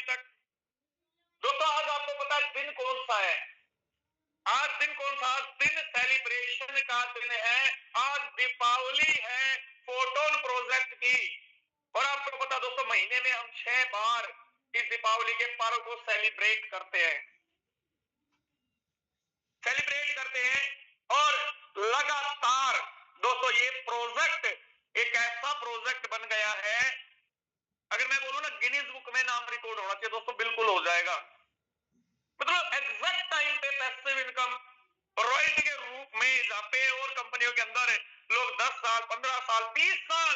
तक। दोस्तों आज आपको पता है दिन कौन सा है? आज दिन कौन सा? आज दिन सेलिब्रेशन का दिन है। आज दीपावली है फोटोन प्रोजेक्ट की। और आपको पता दोस्तों महीने में हम 6 बार इस दीपावली के पर्व को सेलिब्रेट करते हैं। और लगातार दोस्तों ये प्रोजेक्ट एक ऐसा प्रोजेक्ट बन गया है, अगर मैं बोलूं ना गिनीज बुक में नाम रिकॉर्ड होना चाहिए दोस्तों, बिल्कुल हो जाएगा। मतलब एग्जैक्ट टाइम पे पैसिव इनकम रॉयल्टी के रूप में जहां पे और कंपनियों के अंदर लोग 10 साल 15 साल 20 साल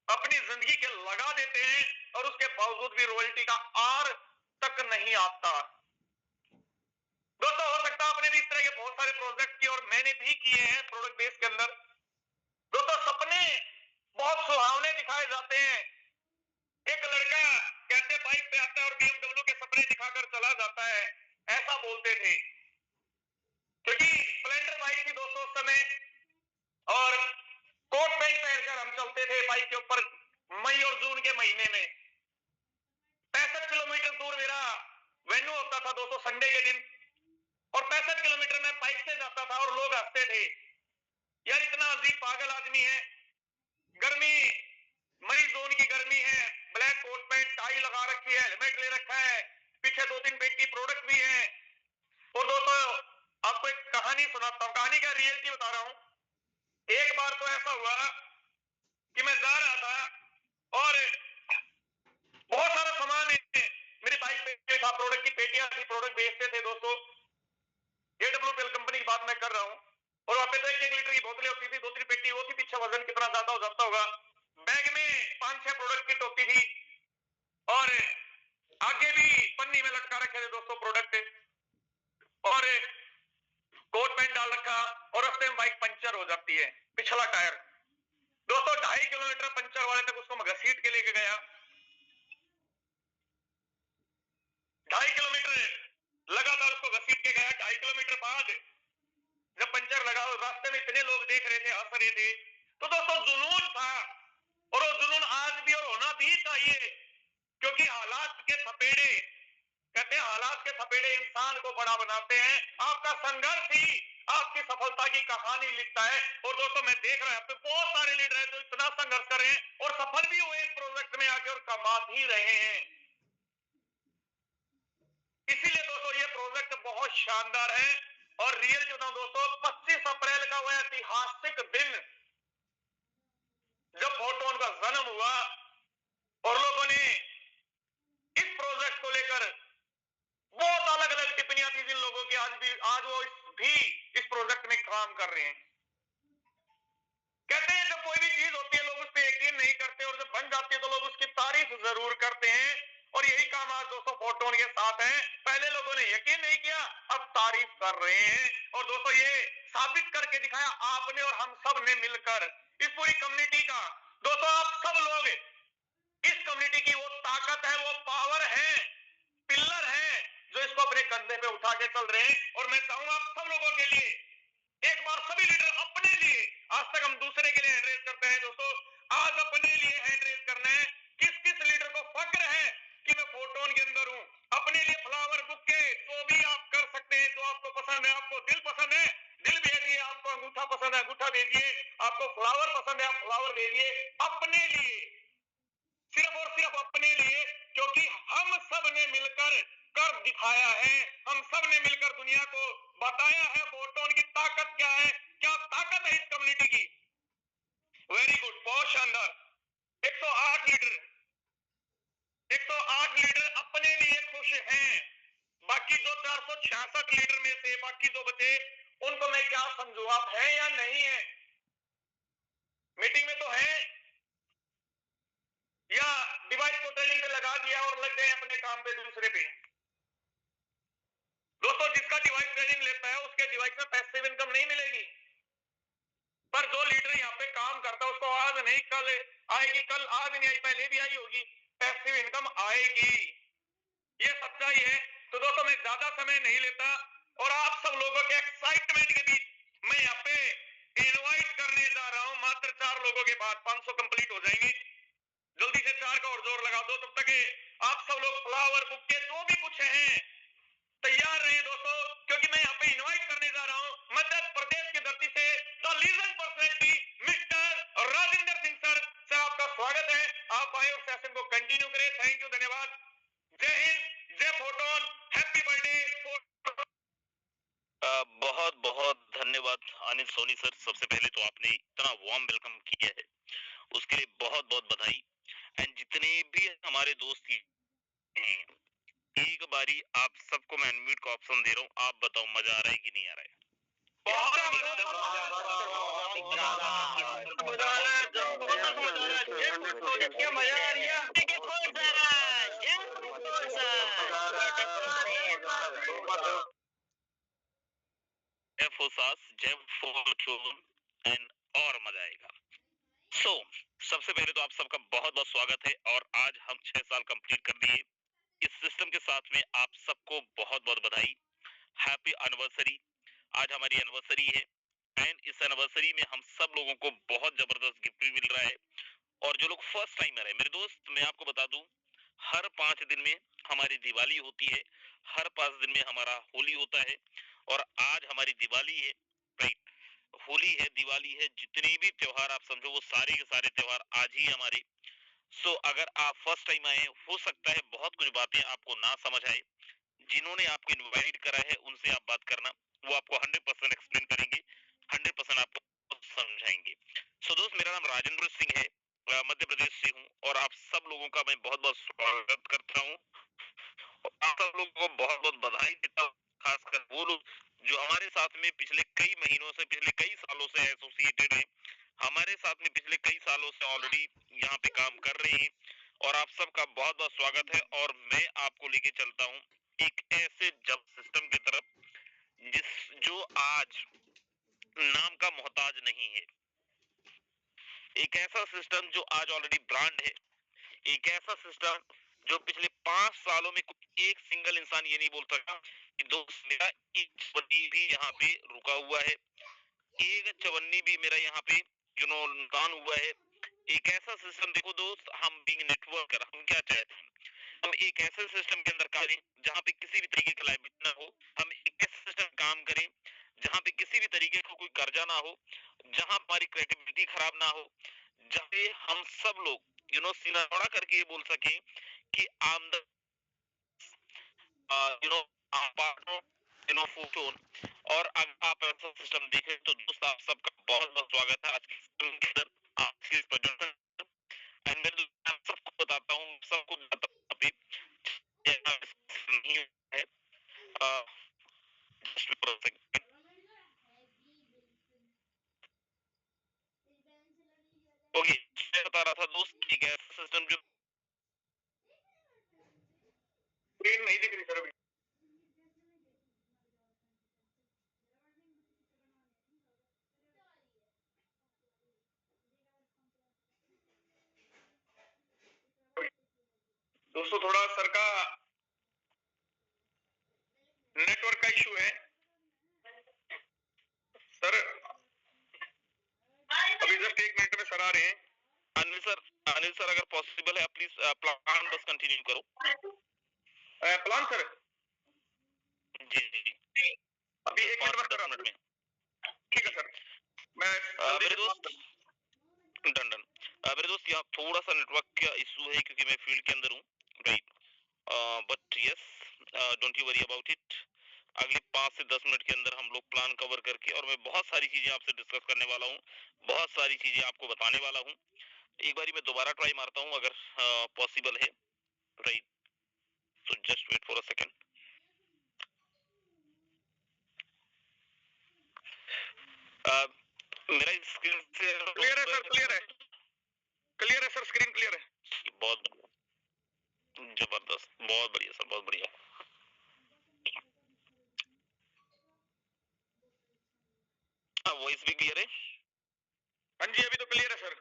अपनी जिंदगी के लगा देते हैं और उसके बावजूद भी रॉयल्टी का आर तक नहीं आता। दोस्तों हो सकता है आपने भी इस तरह के बहुत सारे प्रोजेक्ट किए और मैंने भी किए हैं प्रोडक्ट बेस के अंदर। दोस्तों सपने बहुत सुहावने दिखाए जाते हैं। एक लड़का कहते बाइक पे आता है और बीएमडब्ल्यू के सपने दिखाकर चला जाता है, ऐसा बोलते थे। क्योंकि स्प्लेंडर बाइक थी दोस्तों उस समय और कोट पैंट पहनकर हम चलते थे बाइक के ऊपर मई और जून के महीने में। 65 किलोमीटर दूर मेरा वेन्यू होता था दोस्तों संडे के दिन, और 65 किलोमीटर में बाइक से जाता था और लोग हंसते थे, यार इतना अजीब पागल आदमी है। गर्मी मई जून की गर्मी है, ब्लैक कोट पैंट टाई लगा रखी है, हेलमेट ले रखा है, पीछे 2-3 पेटी प्रोडक्ट भी है। और दोस्तों आपको एक कहानी सुनाता हूं, कहानी का रियलिटी बता रहा हूं। एक बार तो ऐसा हुआ कि मैं जा रहा था और बहुत सारा सामान मेरी बाइक पे था, प्रोडक्ट की पेटियां थी, प्रोडक्ट बेचते थे दोस्तों। एडब्ल्यूपीएल कंपनी की बात मैं कर रहा हूं। और वहां पे तो 1-1 लीटर की बोतलें होती थी, 2-3 पेटी वो थी, पीछे वजन कितना ज्यादा हो जाता होगा। बैग में 5-6 प्रोडक्ट किट होती थी और आगे भी पन्नी में लटका रखे थे दोस्तों प्रोडक्ट, और कोट पैंट डाल रखा, और रास्ते में बाइक पंचर हो जाती है, पिछला टायर। दोस्तों 2.5 किलोमीटर पंचर वाले तक उसको मैं घसीट के लेके गया। 2.5 किलोमीटर लगातार उसको घसीट के गया। 2.5 किलोमीटर बाद जब पंचर लगा, रास्ते में इतने लोग देख रहे थे, हंस रहे थे, तो दोस्तों जुनून था। और वो जुनून आज भी और होना भी चाहिए, क्योंकि हालात के थपेड़े, कहते हैं हालात के थपेड़े इंसान को बड़ा बनाते हैं। आपका संघर्ष ही आपकी सफलता की कहानी लिखता है। और दोस्तों मैं देख रहा हूं बहुत सारे लीडर हैं जो इतना संघर्ष कर रहे हैं और सफल भी हुए इस प्रोजेक्ट में आके और कमा भी रहे हैं। इसीलिए दोस्तों ये प्रोजेक्ट बहुत शानदार है। और रियल जो था दोस्तों 25 अप्रैल का वह ऐतिहासिक दिन जब फोटोन का जन्म हुआ और लोगों ने इस प्रोजेक्ट को लेकर बहुत अलग अलग टिप्पणियां थी जिन लोगों की, आज वो भी इस प्रोजेक्ट में काम कर रहे हैं। कहते हैं जब कोई भी चीज होती है लोग उस पर यकीन नहीं करते, और जब बन जाती है तो लोग उसकी तारीफ जरूर करते हैं। और यही काम आज दोस्तों फोटोन के साथ है। पहले लोगों ने यकीन नहीं किया, अब तारीफ कर रहे हैं। और दोस्तों ये साबित करके दिखाया आपने और हम सब ने मिलकर, इस पूरी कम्युनिटी का। दोस्तों आप सब लोग इस कम्युनिटी की वो ताकत है, वो पावर है, पिलर है, जो इसको अपने कंधे पे उठा के चल रहे हैं। और मैं चाहूंगा आप सब लोगों के लिए एक बार सभी लीडर अपने लिए, आज तक हम दूसरे के लिए हैंड रेज करते हैं दोस्तों, आज अपने लिए हैंड रेज करना है। किस किस लीडर को फक्र है कि मैं फोटोन के अंदर हूं? अपने लिए फ्लावर बुके जो भी आप कर सकते हैं, जो आपको पसंद है, आपको दिल पसंद है दिल भेजिए, आपको अंगूठा पसंद है अंगूठा भेजिए, आपको फ्लावर पसंद है आप फ्लावर भेजिए। अपने लिए, सिर्फ और सिर्फ अपने लिए, क्योंकि हम सब ने मिलकर कर दिखाया है। हम सब ने मिलकर दुनिया को बताया है फोटोन की ताकत क्या है, क्या ताकत है इस कम्युनिटी की। वेरी गुड, बहुत शानदार। 108 लीडर 108 लीडर अपने लिए खुश हैं। बाकी जो 466 लीडर में से बाकी जो बचे उनको मैं क्या समझू, आप हैं या नहीं है? मीटिंग में तो है या डिवाइस को ट्रेनिंग पे लगा दिया और लग गए अपने काम पे दूसरे पे? दोस्तों जिसका डिवाइस ट्रेनिंग लेता है उसके डिवाइस में पैसिव इनकम नहीं मिलेगी, पर जो लीडर यहाँ पे काम करता है उसको आज नहीं कल आएगी, कल आज नहीं आई पहले भी आई होगी, पैसिव इनकम आएगी। ये सच्चाई है। तो दोस्तों मैं ज्यादा समय नहीं लेता और आप सब लोगों के एक्साइटमेंट के बीच मैं यहाँ पे इनवाइट करने जा रहा हूं। मात्र 4 लोगों के बाद 500 कंप्लीट हो जाएंगे। जल्दी से 4 का और जोर लगा दो, तब तक आप सब लोग फ्लावर बुके जो भी कुछ हैं तैयार रहे दोस्तों, क्योंकि मैं यहाँ पे इनवाइट करने जा रहा हूँ मध्य प्रदेश की धरती से the legend personality mister Rajendra Singh sir. Sir आपका स्वागत है, आप आए और सेशन को कंटिन्यू करें। थैंक यू, धन्यवाद। जय हिंद, जय फोटोन, हैप्पी बर्थडे। बहुत बहुत धन्यवाद अनिल सोनी सर। सबसे पहले तो आपने इतना वार्म वेलकम किया है, उसके लिए बहुत बहुत बधाई। एंड जितने भी हमारे दोस्त हैं, एक बारी आप सबको मैं अनम्यूट का ऑप्शन दे रहा हूँ, आप बताओ मजा आ रहा है कि नहीं आ रहा है? एंड और मजा आएगा। सो सबसे पहले तो आप सबका बहुत बहुत स्वागत है, और आज हम 6 साल कंप्लीट कर दिए इस सिस्टम के साथ में। आप सबको बहुत बहुत बधाई, हैप्पी एनिवर्सरी। आज हमारी एनिवर्सरी है, एंड इस एनिवर्सरी में हम सब लोगों को बहुत जबरदस्त गिफ्ट भी मिल रहा है। और जो लोग फर्स्ट टाइमर है मेरे दोस्त, मैं आपको बता दूं, हर 5 दिन में हमारी दिवाली होती है, हर 5 दिन में हमारा होली होता है, और आज हमारी दिवाली है। राइट, होली है, दिवाली है, जितने भी त्योहार आप समझो वो सारे के सारे त्योहार आज ही हमारे। सो अगर आप फर्स्ट टाइम आए, हो सकता है बहुत कुछ बातें आपको ना समझ आए। जिन्होंने आपको इनवाइट करा है उनसे आप बात करना, वो आपको 100% एक्सप्लेन करेंगे, 100% आपको समझाएंगे। सो दोस्त, मेरा नाम राजेंद्र सिंह है, मध्य प्रदेश से हूँ, और आप सब लोगों का मैं बहुत बहुत स्वागत करता हूँ। आप सब लोगों को बहुत बहुत बधाई देता हूँ, खासकर वो लोग जो हमारे साथ में पिछले कई महीनों से, पिछले कई सालों से एसोसिएटेड है, हमारे साथ में पिछले कई सालों से ऑलरेडी यहाँ पे काम कर रहे हैं। और आप सबका बहुत बहुत स्वागत है, और मैं आपको लेके चलता हूँ एक ऐसे जब सिस्टम की तरफ जो आज नाम का मोहताज नहीं है। एक ऐसा सिस्टम जो आज ऑलरेडी ब्रांड है, एक ऐसा सिस्टम जो पिछले 5 सालों में कुछ एक सिंगल इंसान ये नहीं बोल सका कि दोस्त मेरा एक चवन्नी भी यहाँ पे रुका हुआ है, एक चवन्नी भी मेरा यहाँ पे नुकसान हुआ है। एक ऐसा सिस्टम, देखो दोस्त, हम बीइंग नेटवर्कर हम क्या चाहते हैं, हम एक ऐसे सिस्टम के अंदर करें जहाँ पे किसी भी तरीके का लाइबिलिटी ना हो। हम एक ऐसे सिस्टम काम करें जहाँ पे किसी भी तरीके का कोई कर्जा ना हो, जहाँ हमारी क्रेडिबिलिटी खराब ना हो, जहाँ पे हम सब लोग सिनारा करके ये बोल सके कि आमदन फोटोन। और अगर आप ऐसा सिस्टम देखें तो दोस्त, आप सबका बहुत बहुत स्वागत है आज के सिस्टम के अंदर, आज के प्रोजेक्ट। एंड मैं सबको बताता हूँ, सबको बताता हूँ अभी नहीं है। ओके, मैं बता रहा था दोस्त, एक ऐसा सिस्टम जो नहीं दिख रही सर अभी। दोस्तों थोड़ा सर का नेटवर्क का इशू है सर, अभी जस्ट 1 मिनट में सर आ रहे हैं। अनिल सर अगर पॉसिबल है प्लीज प्लान बस कंटिन्यू करो। प्लान सर जी जी, अभी 1 मिनट बस कर मिनट में। ठीक है सर, मैं मेरे दोस्त डन डन। मेरे दोस्त, यहाँ थोड़ा सा नेटवर्क का इशू है क्योंकि मैं फील्ड के अंदर हूँ। Right, but yes, don't you worry about it. अगले 5 से 10 मिनट के अंदर हम लोग प्लान कवर करके, और मैं बहुत सारी चीजें आपसे डिस्कस करने वाला हूँ, बहुत सारी चीजें आपको बताने वाला हूँ। एक बारी मैं दोबारा ट्राई मारता हूँ अगर पॉसिबल है। Right, so just wait for a second. मेरा स्क्रीन से क्लियर है सर, क्लियर है, क्लियर है सर, स्क्रीन क्लियर है। बहुत जबरदस्त, बहुत बढ़िया सर, बहुत बढ़िया। वॉइस भी क्लियर है? हाँ जी, अभी तो क्लियर है सर,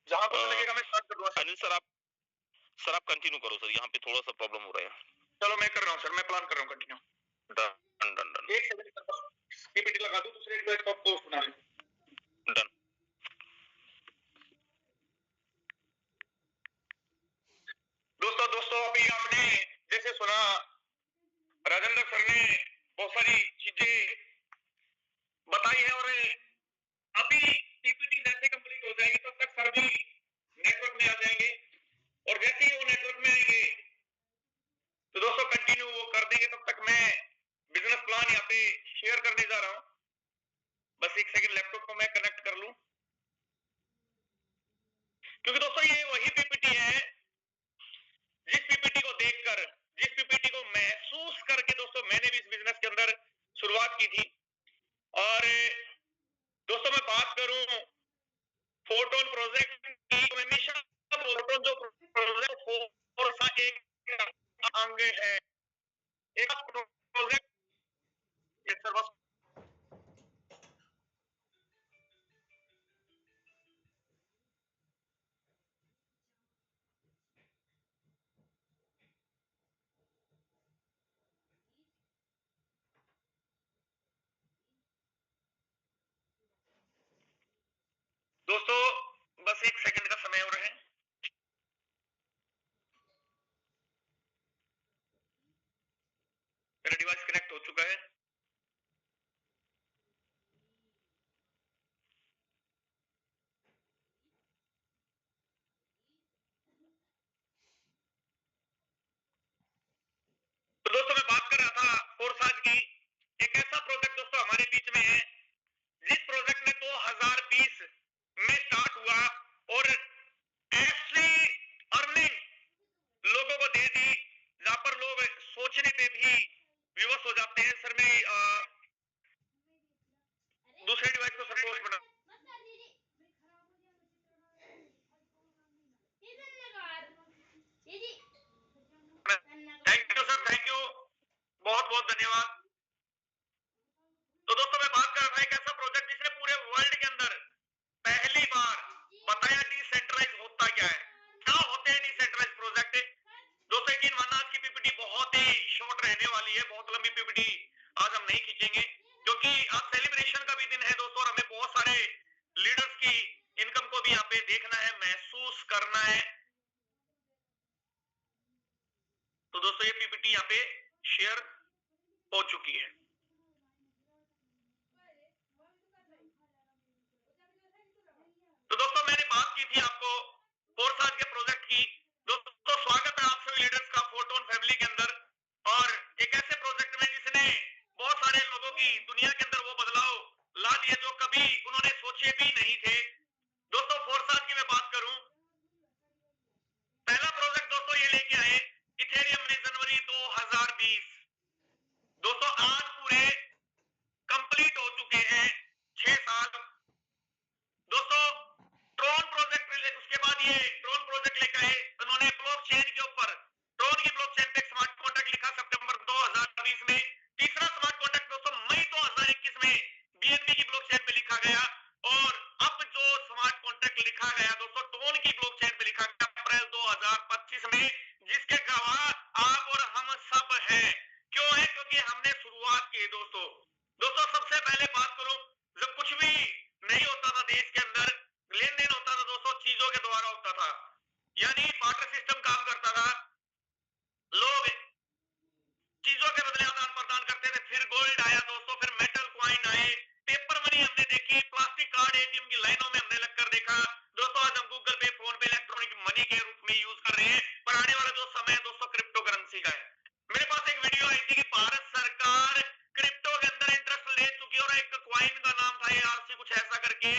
जहां पर लगेगा मैं स्टार्ट कर दूंगा। अनिल सर आप कंटिन्यू करो सर, यहाँ पे थोड़ा सा प्रॉब्लम हो रहा है। चलो मैं कर रहा हूँ सर, मैं प्लान कर रहा हूँ कंटिन्यू। डन डन डन, एक सेकंड पीपीटी लगा दूं, दूसरे डेस्कटॉप को बना ले। डन। बस एक सेकंड लैपटॉप को मैं कनेक्ट कर लूं, क्योंकि दोस्तों ये वही पीपीटी है जिस पीपीटी को देखकर, जिस पीपीटी को महसूस करके दोस्तों मैंने भी इस बिजनेस के अंदर शुरुआत की थी। और दोस्तों मैं बात करूं फोटोन प्रोजेक्ट की, तो हमेशा फोटोन जो प्रोजेक्ट फोर्सा एक अंग है, एक प्रोजेक्ट बस दोस्तों बस एक सेकंड का समय और है। मेरा डिवाइस कनेक्ट हो चुका है। तो दोस्तों मैं बात कर रहा था फोर्साज की। एक ऐसा प्रोजेक्ट दोस्तों हमारे बीच में है जिस प्रोजेक्ट ने 2020 में स्टार्ट हुआ और ऐसी अर्निंग लोगों को दे दी जहां पर लोग सोचने पे भी विवश हो जाते हैं। सर मैं दूसरे डिवाइस को सर पोस्ट बना। Thank you sir, thank you, बहुत बहुत धन्यवाद। तो दोस्तों मैं बात कर रहा था एक ऐसा प्रोजेक्ट जिसने पूरे वर्ल्ड के अंदर पहली बार बताया डिसेंट्रलाइज होता क्या है, क्या होते हैं डिसेंट्रलाइज प्रोजेक्ट। दोस्तों यकीन मानना आज की पीपीटी बहुत ही शॉर्ट रहने वाली है, बहुत लंबी पीपीटी आज हम नहीं खींचेंगे, क्योंकि आज सेलिब्रेशन का भी दिन है दोस्तों, और हमें बहुत सारे लीडर्स की इनकम को भी यहाँ पे देखना है, महसूस करना है। तो दोस्तों ये पीपीटी यहाँ पे शेयर हो चुकी है। तो दोस्तों मैंने बात की थी आपको फोर्साज के प्रोजेक्ट की। दोस्तों स्वागत है आप सभी लीडर्स का फोटोन फैमिली के अंदर, और एक ऐसे प्रोजेक्ट में जिसने बहुत सारे लोगों की दुनिया के अंदर वो बदलाव ला दिए जो कभी उन्होंने सोचे भी नहीं थे। दोस्तों फोर्साज की मैं बात करूं, पहला प्रोजेक्ट दोस्तों ये लेके आए इथेरियम में जनवरी 2020। दोस्तों आज पूरे कंप्लीट हो चुके हैं 6 साल। दोस्तों ट्रोन प्रोजेक्ट, उसके बाद ये ट्रोन प्रोजेक्ट लेकर आए, उन्होंने ब्लॉकचेन के ऊपर ट्रोन की ब्लॉकचेन पे एक स्मार्ट कॉन्ट्रैक्ट लिखा सितंबर 2020 में। तीसरा स्मार्ट कॉन्ट्रैक्ट दोस्तों मई 2021 में बीएनबी की ब्लॉकचेन पे लिखा गया, और अब जो स्मार्ट कॉन्ट्रैक्ट लिखा गया दोस्तों ट्रोन की ब्लॉकचेन पे लिखा गया अप्रैल 2025 में, जिसके गवाह आप और हम सब हैं। क्यों है? क्योंकि हमने शुरुआत की दोस्तों। दोस्तों सबसे पहले बात करूं, जब कुछ भी नहीं होता था देश के अंदर, लेन देन होता था दोस्तों चीजों के द्वारा होता था, यानी बार्टर सिस्टम काम करता था। लोग चीजों के बदले आदान प्रदान करते थे। फिर गोल्ड आया दोस्तों, फिर मेटल कॉइन आए, पेपर मनी हमने देखी, प्लास्टिक कार्ड एटीएम की लाइनों में हमने लगकर देखा। दोस्तों आज हम गूगल पे, फोन पे इलेक्ट्रॉनिक मनी के रूप में यूज कर रहे हैं, पर आने वाला जो समय है दोस्तों क्रिप्टो करेंसी का है। मेरे पास एक वीडियो आई थी कि भारत सरकार क्रिप्टो के अंदर इंटरेस्ट ले चुकी है, और एक कॉइन का नाम था ARC कुछ ऐसा करके,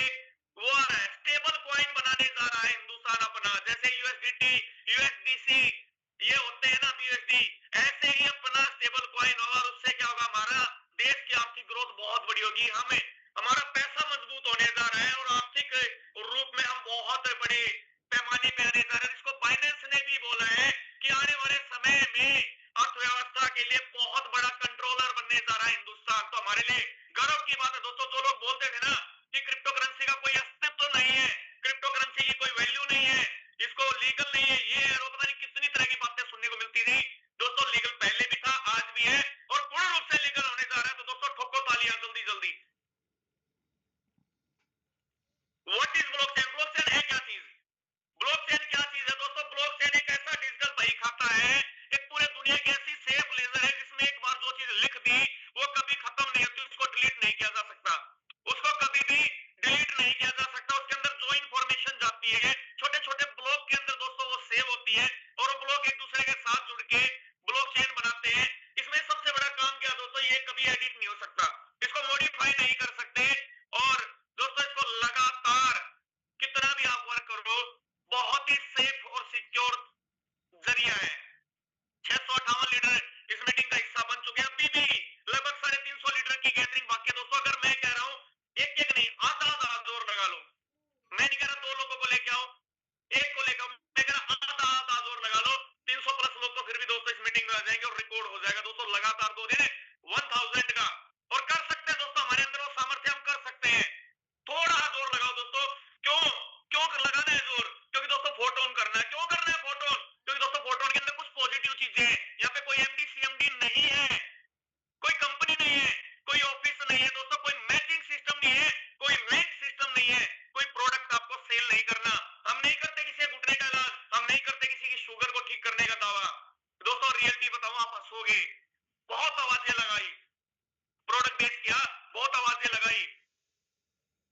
वो आ रहा है स्टेबल कॉइन बनाने जा रहा है हिंदुस्तान अपना। जैसे यूएसडीटी, यूएसडीसी ये होते हैं ना, BUSD, ऐसे ही अपना स्टेबल कॉइन होगा, और उससे क्या होगा, हमारा देश की आर्थिक ग्रोथ बहुत बड़ी होगी, हमें हमारा पैसा मजबूत होने जा रहा है, और आर्थिक रूप में हम बहुत बड़े पैमाने पे आने जा रहे हैं। इसको बाइनेंस ने भी बोला है कि आने वाले समय में अर्थव्यवस्था के लिए बहुत बड़ा कंट्रोलर बनने जा रहा है हिंदुस्तान। तो हमारे लिए गर्व की बात है दोस्तों। जो लोग बोलते थे ना कि क्रिप्टो करेंसी का कोई अस्तित्व नहीं है, क्रिप्टो करेंसी की कोई वैल्यू नहीं है, इसको लीगल नहीं है, ये है, पता नहीं कितनी तरह की बातें सुनने को मिलती थी दोस्तों। लीगल पहले भी था, आज भी है, और पूर्ण रूप से लीगल होने जा रहा है। तो दोस्तों ठोको तालियां जल्दी जल्दी। What is blockchain? ब्लॉकचेन है क्या चीज? ब्लॉकचेन क्या चीज है दोस्तों? ब्लॉकचेन एक ऐसा डिजिटल बही खाता है, एक पूरे दुनिया की ऐसी सेफ लेजर है जिसमें एक बार जो चीज लिख दी वो कभी खत्म नहीं होती, उसको डिलीट नहीं किया जा सकता, उसको कभी भी डिलीट नहीं किया जा सकता। उसके अंदर जो इंफॉर्मेशन जाती है छोटे छोटे ब्लॉक के अंदर दोस्तों वो सेव होती है, और वो ब्लॉक एक दूसरे के साथ जुड़ के ब्लॉकचेन बनाते हैं। इसमें सबसे बड़ा काम क्या दोस्तों, ये कभी एडिट नहीं हो सकता, इसको मॉडिफाई नहीं कर सकते, एक एक नहीं, आधा आधा जोर लगा लो। मैं नहीं कह रहा 2 लोगों को लेके आओ, 1 को लेकर, मैं कह रहा आधा आधा जोर लगा लो। 300 प्लस लोग तो फिर भी दोस्तों इस मीटिंग में आ जाएंगे और रिकॉर्ड हो जाएगा दोस्तों लगातार 2 दिन 1000 का। और कर सकते हैं दोस्तों, हमारे अंदर वो सामर्थ्य, हम कर सकते हैं। थोड़ा जोर लगाओ दोस्तों। क्यों क्यों लगाना है जोर? क्योंकि दोस्तों फोटोन करना है। क्यों करना है फोटोन? क्योंकि दोस्तों फोटोन के अंदर कुछ पॉजिटिव चीजें हैं। यहाँ पे कोई एमडी सीएमडी नहीं है, कोई कंपनी नहीं है, कोई ऑफिस नहीं है दोस्तों, कोई मैचिंग सिस्टम नहीं है, कोई रैंक सिस्टम नहीं है, कोई प्रोडक्ट आपको सेल नहीं करना। हम नहीं करते किसी के घुटने का इलाज, हम नहीं करते किसी की शुगर को ठीक करने का दावा। दोस्तों रियलिटी बताऊं, आप हंसोगे। बहुत आवाजें लगाई, प्रोडक्ट बेच किया, बहुत आवाजें लगाई।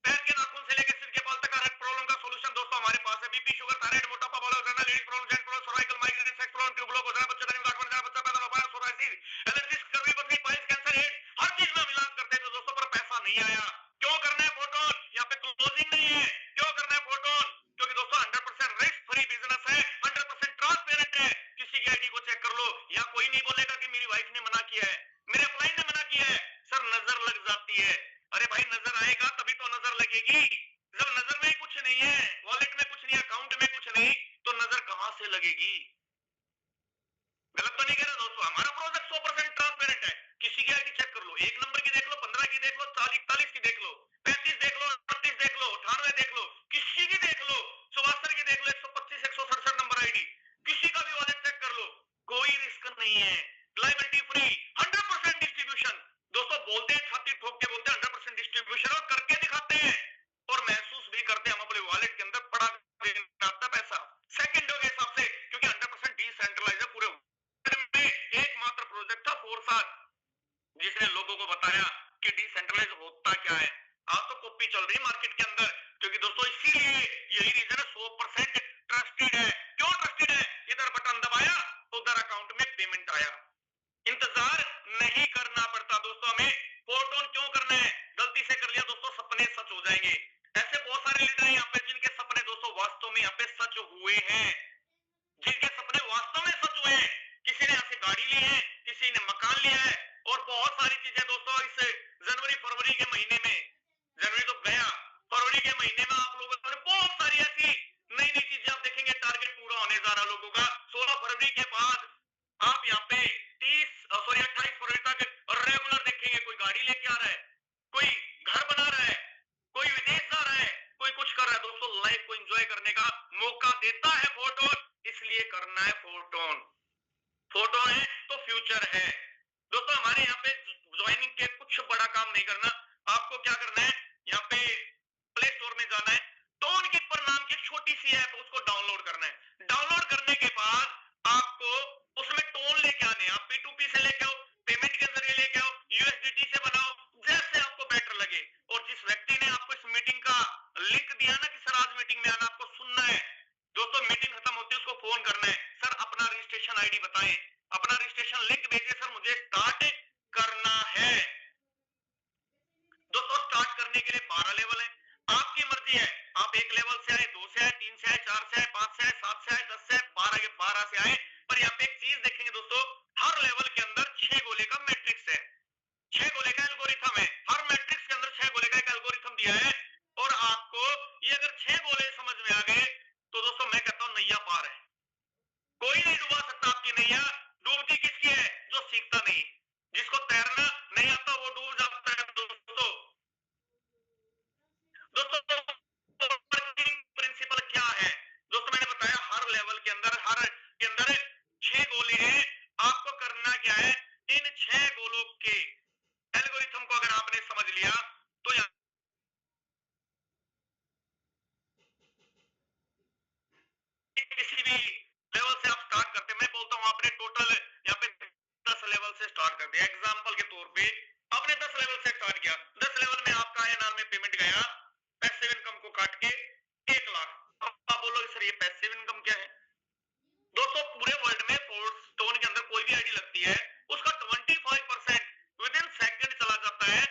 पैर के नाखून से लेकर सिर के बाल तक हर एक प्रॉब्लम का सॉल्यूशन दोस्तों हमारे पास है। बीपी, शुगर, थायराइड, मोटापा, बाल होना, ladies problem, gents problem, cervical, migraine, sex problem, tube block हो जाना, बच्चे नहीं गांठ बन जाना, बच्चा पैदा हो पाया, सोराइसिस, एलर्जी, स्कर्वी, बदली, पाइल्स, कैंसर, एड्स, हर चीज में हम इलाज करते थे दोस्तों, पर पैसा नहीं आया। क्यों करना है फोटोन? यहाँ पे क्लोजिंग नहीं है। क्यों करना है फोटोन? क्योंकि दोस्तों 100% रिस्क फ्री बिजनेस है, 100% ट्रांसपेरेंट है। किसी की आईडी को चेक कर लो, या कोई नहीं बोलेगा कि मेरी वाइफ ने मना किया है, मेरे अपलाइन ने मना किया है। सर नजर लग जाती है। अरे भाई नजर आएगा तभी तो नजर लगेगी। जब नजर में कुछ नहीं है, वॉलेट में कुछ नहीं, अकाउंट में कुछ नहीं, तो नजर कहां से लगेगी? गलत तो नहीं कह रहा दोस्तों, हमारा प्रोजेक्ट 100% ट्रांसपेरेंट है। किसी की आईडी चेक कर लो, 1 नंबर की देख लो, 15 की देख लो, 40 की देख लो, 35 देख लो, 38 देख लो, 98 देख लो, किसी की देख लो, 74 की देख लो, 125 167 नंबर आईडी, किसी का भी वॉलेट चेक कर लो, कोई रिस्क नहीं है, लायबिलिटी फ्री, 100% डिस्ट्रीब्यूशन। दोस्तों बोलते हैं, छाती ठोक के बोलते हैं 100% डिस्ट्रीब्यूशन, और करके दिखाते हैं और महसूस भी करते हैं। हम अपने वॉलेट के अंदर पड़ा आता पैसा सेकंडों के हिसाब से, क्योंकि 100% डिसेंट्रलाइज है। पूरे में एकमात्र प्रोजेक्ट था 4 साल, जिसने लोगों को बताया कि डिसेंट्रलाइज होता क्या है। आज तो कॉपी चल रही है मार्केट के अंदर, क्योंकि दोस्तों इसीलिए यही रीजन है 100% ट्रस्टेड है। क्यों ट्रस्टेड है? इधर बटन दबाया, उधर अकाउंट में पेमेंट आया, इंतजार नहीं करना पड़ता दोस्तों हमें। फोटोन क्यों करना है? गलती से कर लिया दोस्तों, सपने सच हो जाएंगे। ऐसे बहुत सारे लीडर हैं यहाँ पे जिनके सपने दोस्तों वास्तव में यहाँ पे सच हुए हैं, जिनके सपने वास्तव में सच हुए हैं। किसी ने यहाँ से गाड़ी ली है, किसी ने मकान लिया है, और बहुत सारी चीजें दोस्तों इस जनवरी फरवरी के महीने में, जनवरी तो गया, फरवरी के महीने में आप लोगों ने बहुत सारी ऐसी नई नई चीजें आप देखेंगे। टारगेट पूरा होने जा रहा लोगों का। 16 फरवरी के बाद आप यहाँ पे 28 फरवरी तक रेगुलर देखेंगे, कोई गाड़ी लेके आ रहा है, कोई घर बना रहा है, कोई विदेश जा रहा है, कोई कुछ कर रहा है। दोस्तों लाइफ को एंजॉय करने का मौका देता है फोटोन, इसलिए करना है फोटोन। फोटो है तो फ्यूचर है दोस्तों। हमारे यहाँ पे ज्वाइनिंग के कुछ बड़ा काम नहीं करना, आपको क्या करना है, यहाँ पे प्ले स्टोर में जाना है, टोन कीपर नाम की छोटी सी ऐप, उसको डाउनलोड करना है। डाउनलोड करने के बाद आपको उसमें टोन लेके आने, आप P2P से लेके आओ, पेमेंट के जरिए लेके आओ, USDT से बनाओ, जैसे आपको बेटर लगे। और जिस व्यक्ति ने आपको इस मीटिंग का लिंक दिया ना कि सर आज मीटिंग में आना, आपको सुनना है दोस्तों, मीटिंग खत्म होती है उसको फोन करना है, सर अपना रजिस्ट्रेशन आईडी बताएं, अपना रजिस्ट्रेशन लिंक भेजिए, सर मुझे स्टार्ट करना है। दोस्तों स्टार्ट करने के लिए 12 लेवल है, आपकी मर्जी है, आप 1 लेवल से आए, 2 से आए, 3 से आए, 4 से आए, 5 से आए, 7 से आए, 10 से आए, 12 से आए। पर यहाँ पे एक चीज देखेंगे दोस्तों, हर लेवल के अंदर 6 गोले का मैट्रिक्स है, 6 गोले का एल्गोरिथम है। हर मैट्रिक्स के अंदर 6 गोले का एक एल्गोरिथम दिया है, और आपको ये अगर 6 गोले समझ में आ गए तो दोस्तों मैं कहता हूं नैया पार है। कोई नहीं डुबा सकता आपकी नैया। डूबती किसकी है? जो सीखता नहीं, जिसको तैरना नहीं आता वो डूब जाता है दोस्तों। दोस्तों प्रिंसिपल क्या है? दोस्तों मैंने बताया हर लेवल के अंदर, हर के अंदर 6 गोले हैं। आपको करना क्या है, इन 6 गोलों के एल्गोरिथम को अगर आपने समझ लिया तो किसी भी लेवल से आप स्टार्ट करते, मैं बोलता हूं आपने टोटल यहाँ पे 10 लेवल से स्टार्ट कर दिया। एग्जांपल के तौर पे आपने 10 लेवल से स्टार्ट किया, 10 लेवल में आपका INR में पेमेंट गया, पैसिव इनकम को काट के 1 लाख। अब आप बोलोगे सर ये पैसिव इनकम क्या है? दोस्तों पूरे वर्ल्ड में स्टोन के अंदर कोई भी आईडी लगती है, उसका 25% विद इन सेकंड चला जाता है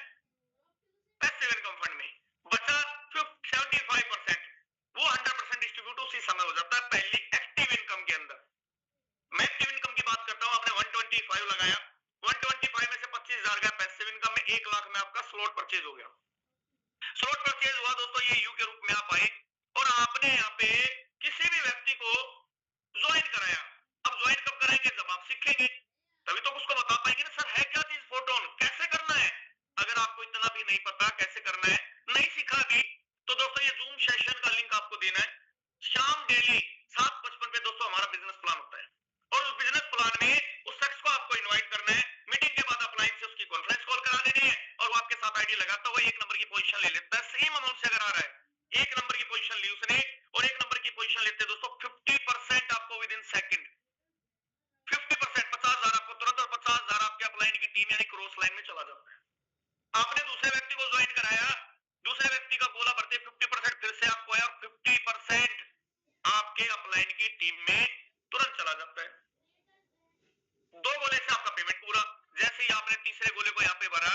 पैसिव इनकम फंड में, बचा 75% वो 100% डिस्ट्रीब्यूट उसी समय हो जाता है पहली एक्टिव इनकम के अंदर। मैं एक्टिव इनकम की बात करता हूं, आपने 125 लगाया, 125 में से 25,000 गया पैसिव इनकम में, 1 लाख में आपका स्लॉट परचेज हो गया। स्लॉट परचेज हुआ दोस्तों, ये यू के रूप में आप आए और आपने यहाँ पे किसी भी व्यक्ति को ज्वाइन कराया। अब ज्वाइन कब कराएंगे, जब आप सीखेंगे, तभी तो उसको बता पाएंगे ना सर है क्या चीज फोटोन, कैसे करना है। अगर आपको इतना भी नहीं पता कैसे करना है, नहीं सीखा भी, तो दोस्तों ये जूम सेशन का लिंक आपको देना है। शाम डेली 7:55 पे दोस्तों हमारा बिजनेस प्लान होता है और उस बिजनेस प्लान में उस शख्स को आपको इनवाइट करना है। मीटिंग के बाद अपलाइन से उसकी कॉन्फ्रेंस कॉल करा देनी है और वो आपके साथ आईडी लगाता हुआ 1 नंबर की पोजीशन ले लेता है। सेम अमाउंट से अगर आ रहा है 1 नंबर की पोजीशन ली उसने और 1 नंबर की पोजीशन लेते दोस्तों 50% आपको विद इन सेकंड 50% 50,000 आपको तुरंत और 50,000 आपके अपलाइन की टीम यानी क्रॉस लाइन में चला जाता है। आपने दूसरे व्यक्ति को ज्वाइन कराया, दूसरे व्यक्ति का गोला भरते 50% फिर से आपको है और 50% आपके अपलाइन की टीम में तुरंत चला जाता है। 2 गोले से आपका पेमेंट पूरा। जैसे ही आपने तीसरे गोले को यहाँ पे भरा,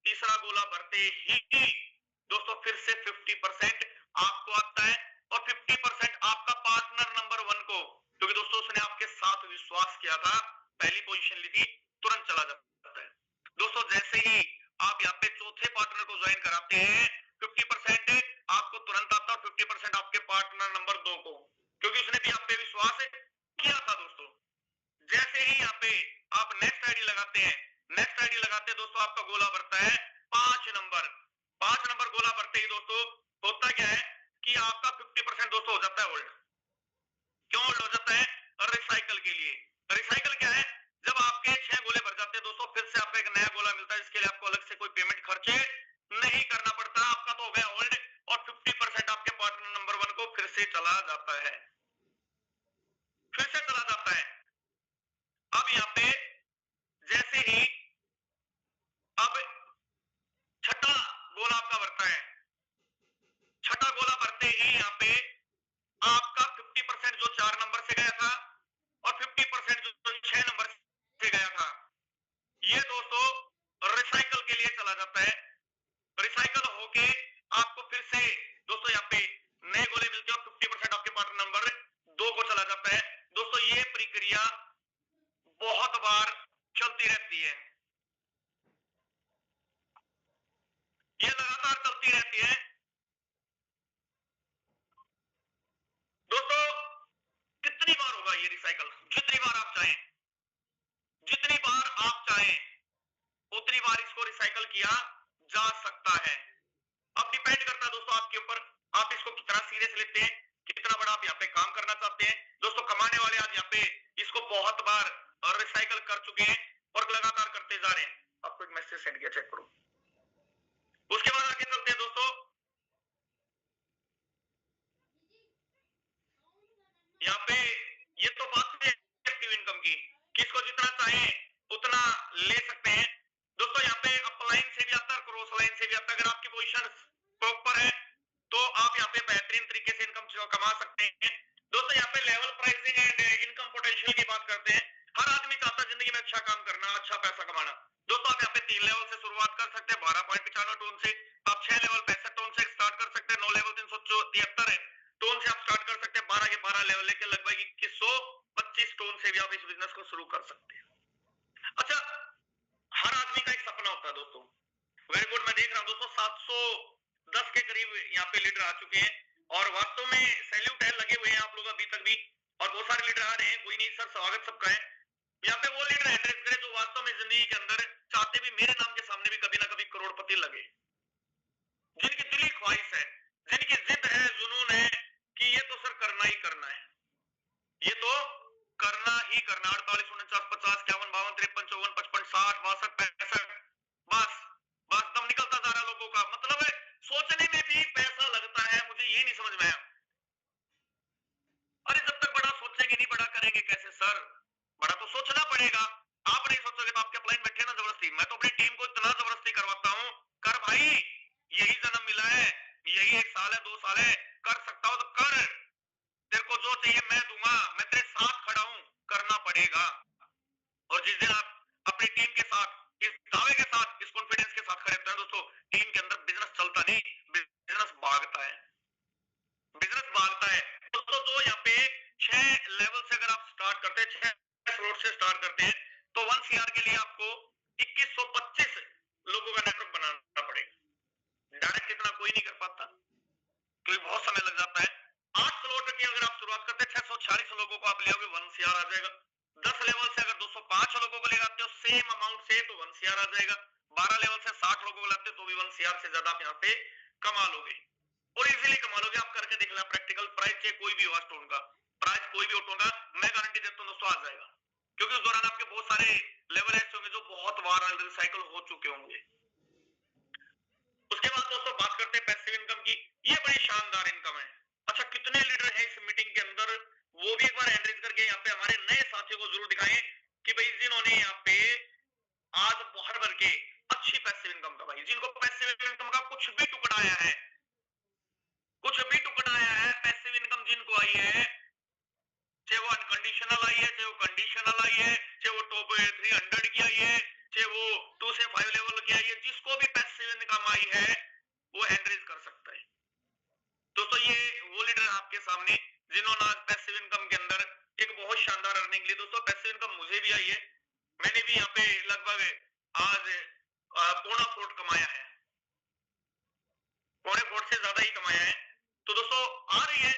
तीसरा गोला भरते ही दोस्तों फिर से 50% आपको आता है और 50% आपका पार्टनर नंबर 1 को, क्योंकि दोस्तों उसने आपके साथ विश्वास किया था, पहली पोजीशन ली थी, तुरंत चला जाता है। दोस्तों जैसे ही आप यहाँ पे चौथे पार्टनर को ज्वाइन कराते हैं 50% आपको तुरंत आता है और 50% आपके पार्टनर नंबर 2 को, क्योंकि उसने भी आप पे विश्वास किया था। दोस्तों जैसे ही यहाँ पे आप नेक्स्ट आईडी लगाते हैं, नेक्स्ट आईडी लगाते हैं दोस्तों आपका गोला भरता है 5 नंबर। 5 नंबर गोला भरते ही दोस्तों होता क्या है कि आपका 50% दोस्तों हो जाता है होल्ड। क्यों होल्ड हो जाता है, रिसाइकल के लिए। रिसाइकल क्या है, जब आपके 6 गोले भर जाते हैं दोस्तों फिर से आपको एक नया गोला मिलता है, इसके लिए आपको अलग से कोई पेमेंट खर्चे नहीं करना पड़ता, आपका तो हो गया होल्ड और 50% आपके पार्टनर नंबर 1 को फिर से चला जाता है, फिर से चला जाता है। अब यहाँ पे जैसे ही अब छठा गोला आपका भरता है, छठा गोला भरते ही यहाँ पे आपका 50% जो 4 नंबर से गया था और 50% जो 6 नंबर से गया था, ये दोस्तों रिसाइकल के लिए चला जाता है। रिसाइकल होके आपको फिर से दोस्तों यहाँ पे नए गोले मिलते हैं और 50% आपके पार्टनर नंबर 2 को चला जाता है। दोस्तों ये प्रक्रिया बहुत बार चलती रहती है, ये लगातार चलती रहती है। दोस्तों कितनी बार होगा ये रिसाइकल, जितनी बार आप चाहें, जितनी बार आप चाहें उतनी बार इसको रिसाइकल किया जा सकता है। अब डिपेंड करता है दोस्तों आपके ऊपर, आप इसको कितना सीरियस लेते हैं, कितना बड़ा आप यहाँ पे काम करना चाहते हैं। दोस्तों कमाने वाले आज यहाँ पे इसको बहुत बार रिसाइकल कर चुके हैं और लगातार करते जा रहे हैं। आपको एक मैसेज सेंड किया, चेक करो। उसके बाद आगे चलते हैं दोस्तों, यहाँ पे ये तो बात है एक्टिव इनकम की, किसको जितना चाहे उतना ले सकते हैं। दोस्तों यहाँ पे अपलाइन से भी आता है, क्रॉस लाइन से भी आता है। अगर आपकी पोजीशन प्रॉपर है तो आप यहाँ पे बेहतरीन तरीके से इनकम कमा सकते हैं। दोस्तों यहाँ पे level pricing and income potential की बात करते हैं। हर आदमी चाहता है जिंदगी में अच्छा काम करना, अच्छा पैसा कमाना। दोस्तों आप यहाँ पे 3 लेवल से शुरुआत कर सकते हैं, 12.95 टोन से। आप 6 लेवल 65 टोन से स्टार्ट कर सकते हैं, 9 लेवल 373 है टोन से आप स्टार्ट कर सकते हैं, 12 के 12 लेवल लेके लगभग 2125 टोन से भी आप इस बिजनेस को शुरू कर सकते हैं। अच्छा, हर आदमी का एक सपना होता है दोस्तों। वेरी गुड, मैं देख रहा हूं दोस्तों 710 के करीब यहाँ पे लीडर आ चुके हैं और वास्तव में सैल्यूट है, लगे हुए हैं आप लोग अभी तक भी और बहुत सारे लीडर आ रहे हैं। कोई नहीं सर, स्वागत सबका है। यहाँ पे वो लीडर एड्रेस करें जो वास्तव में जिंदगी के अंदर चाहते भी मेरे नाम के सामने भी कभी ना कभी करोड़पति लगे, जिनकी दिली ख्वाहिश है, जिनकी जिद है, जुनून है कि ये तो सर करना ही करना है, ये तो करना ही करना। 48 49 50 51 52 53 54 55 60 62 65 बस बस दम निकलता जा रहा लोगों का। मतलब है सोचने में भी पैसा लगता है, मुझे ये नहीं समझ में आया। अरे जब तक बड़ा सोचेंगे नहीं बड़ा करेंगे कैसे सर, बड़ा तो सोचना पड़ेगा। आप नहीं सोचोगे तो आपके अपलाइन बैठे ना जबरदस्ती। मैं तो अपनी टीम को इतना जबरदस्ती करवाता हूँ, कर भाई, यही जन्म मिला है, यही 1 साल है 2 साल है, कर सकता हो तो कर, तेरे को जो चाहिए मैं दूंगा, मैं तेरे साथ खड़ा हूं, करना पड़ेगा। और जिस दिन आप अपनी टीम के साथ इस दावे के साथ, इस कॉन्फिडेंस के साथ खड़े होते हैं दोस्तों, टीम के अंदर बिजनेस चलता नहीं, बिजनेस भागता है, बिजनेस भागता है। दोस्तों जो यहाँ पे 6 लेवल से अगर आप स्टार्ट करते हैं, 6 फ्लोर से स्टार्ट करते हैं, तो 1 CR के लिए आपको 2125 लोगों का नेटवर्क बनाना पड़ेगा। डायरेक्ट इतना कोई कोई नहीं कर पाता, क्योंकि बहुत समय लग जाता है। 8 स्लॉट की अगर आप शुरुआत करते हैं, 646 लोगों को आप ले आओगे, 1 सीआर आ जाएगा। 10 लेवल से अगर 205 लोगों को ले आते हो सेम अमाउंट से, तो 1 सीआर आ जाएगा। 12 लेवल से 60 लोगों को लाते हो तो भी 1 सीआर से ज्यादा आप यहाँ पे कमा लोगे, और इजीली कमा लोगे। आप करके देख लेना, प्रैक्टिकल प्राइस चाहे कोई भी हो स्टोन का, प्राइस कोई भी उठोगा, मैं गारंटी देता हूँ दोस्तों आ जाएगा, क्योंकि उस दौरान आपके बहुत सारे लेवल ऐसे होंगे जो बहुत बार रिसाइकल हो चुके होंगे। उसके बाद दोस्तों बात करते हैं पैसिव इनकम की। ये बड़ी शानदार इनकम है। अच्छा, कितने लीडर हैं इस मीटिंग के अंदर, वो भी एक बार एंट्री करके यहाँ पे हमारे नए साथियों को जरूर दिखाएं कि भाई जिन्होंने यहाँ पे आज भर भर के अच्छी पैसिव इनकम कमाई, जिनको पैसिव इनकम का कुछ भी टुकड़ा आया है, कुछ भी टुकड़ा आया है, पैसिव इनकम जिनको आई है, चाहे वो अनकंडीशनल आई है, चाहे वो कंडीशनल आई है, चाहे वो टॉप 300 की आई है, चाहे वो 2 से 5 लेवल की आई है, जिसको भी पैसिव इनकम आई है वो एंट्रीज कर सकता है। दोस्तों ये वो लीडर आपके सामने जिन्होंने आज पैसिव इनकम के अंदर एक बहुत शानदार अर्निंग ली। दोस्तों पैसिव इनकम मुझे भी आई है, मैंने भी यहाँ पे लगभग आज पौना करोड़ कमाया है, पौने करोड़ से ज्यादा ही कमाया है। तो दोस्तों आ रही है,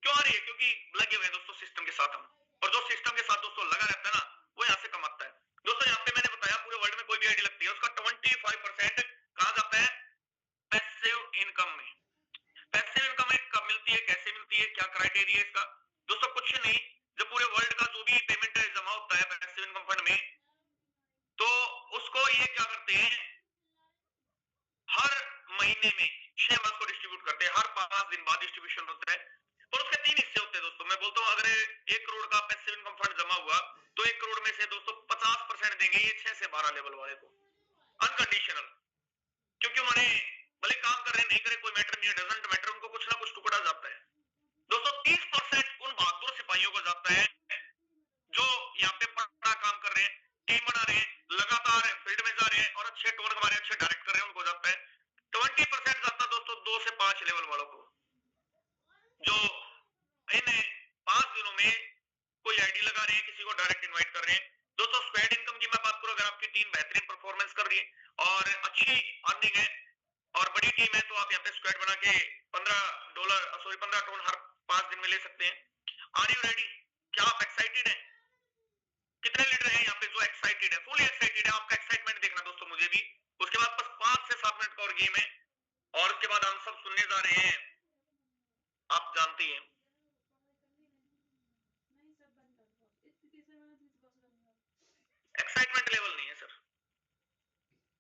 क्यों आ रही है? क्योंकि लगे हुए हैं दोस्तों सिस्टम के साथ हम, और जो सिस्टम के साथ दोस्तों लगा रहता है ना, वो यहाँ से कमाता है। दोस्तों यहाँ पे मैंने बताया पूरे वर्ल्ड में कोई भी आईडी लगती है उसका 25% कहाँ जाता है? पैसिव इनकम में। पैसिव इनकम कब मिलती है, कैसे मिलती है, क्या क्राइटेरिया इसका? दोस्तों कुछ नहीं, जब पूरे वर्ल्ड का जो भी पेमेंट जमा होता है पैसिव इनकम फंड में, तो उसको ये क्या करते हैं, हर महीने में 6 मंथ को डिस्ट्रीब्यूट करते हैं, हर 5 दिन बाद डिस्ट्रीब्यूशन होता है, और उसके 3 हिस्से होते हैं। दोस्तों मैं बोलता हूँ अगर 1 करोड़ का पैसिव इनकम फंड जमा हुआ तो 1 करोड़ में से दोस्तों 50% देंगे ये 6 से 12 लेवल वाले को, अनकंडीशनल, क्योंकि उन्होंने भले काम कर रहे नहीं करे कोई मैटर नहीं है, डजंट मैटर, उनको कुछ ना कुछ टुकड़ा जाता है। दोस्तों 30% उन बहादुर सिपाहियों को जाता है जो यहाँ पे बड़ा काम कर रहे हैं, टीम बना रहे हैं, लगातार फील्ड में जा रहे हैं और अच्छे टोन हमारे अच्छे डायरेक्ट कर रहे हैं, उनको जाता है। 20% जाता है दोस्तों 2 से 5 लेवल वालों को, जो इन 5 दिनों में कोई आईडी लगा रहे हैं, किसी को डायरेक्ट इनवाइट कर रहे हैं। दोस्तों स्क्वाड इनकम की मैं बात करूं, अगर आपकी टीम बेहतरीन परफॉर्मेंस कर रही है और अच्छी अर्निंग है और बड़ी टीम है, तो आप यहाँ पे स्क्वाड बना के $15 टोन हर 5 दिन में ले सकते हैं। Are you ready? क्या आप एक्साइटेड हैं? कितने लीडर हैं यहाँ पे जो एक्साइटेड है, फुली एक्साइटेड है? आपका एक्साइटमेंट देखना दोस्तों, मुझे भी। उसके बाद बस 5 से 7 मिनट का और गेम है, और उसके बाद हम सब सुनने जा रहे हैं, आप जानते हैं। एक्साइटमेंट लेवल नहीं है सर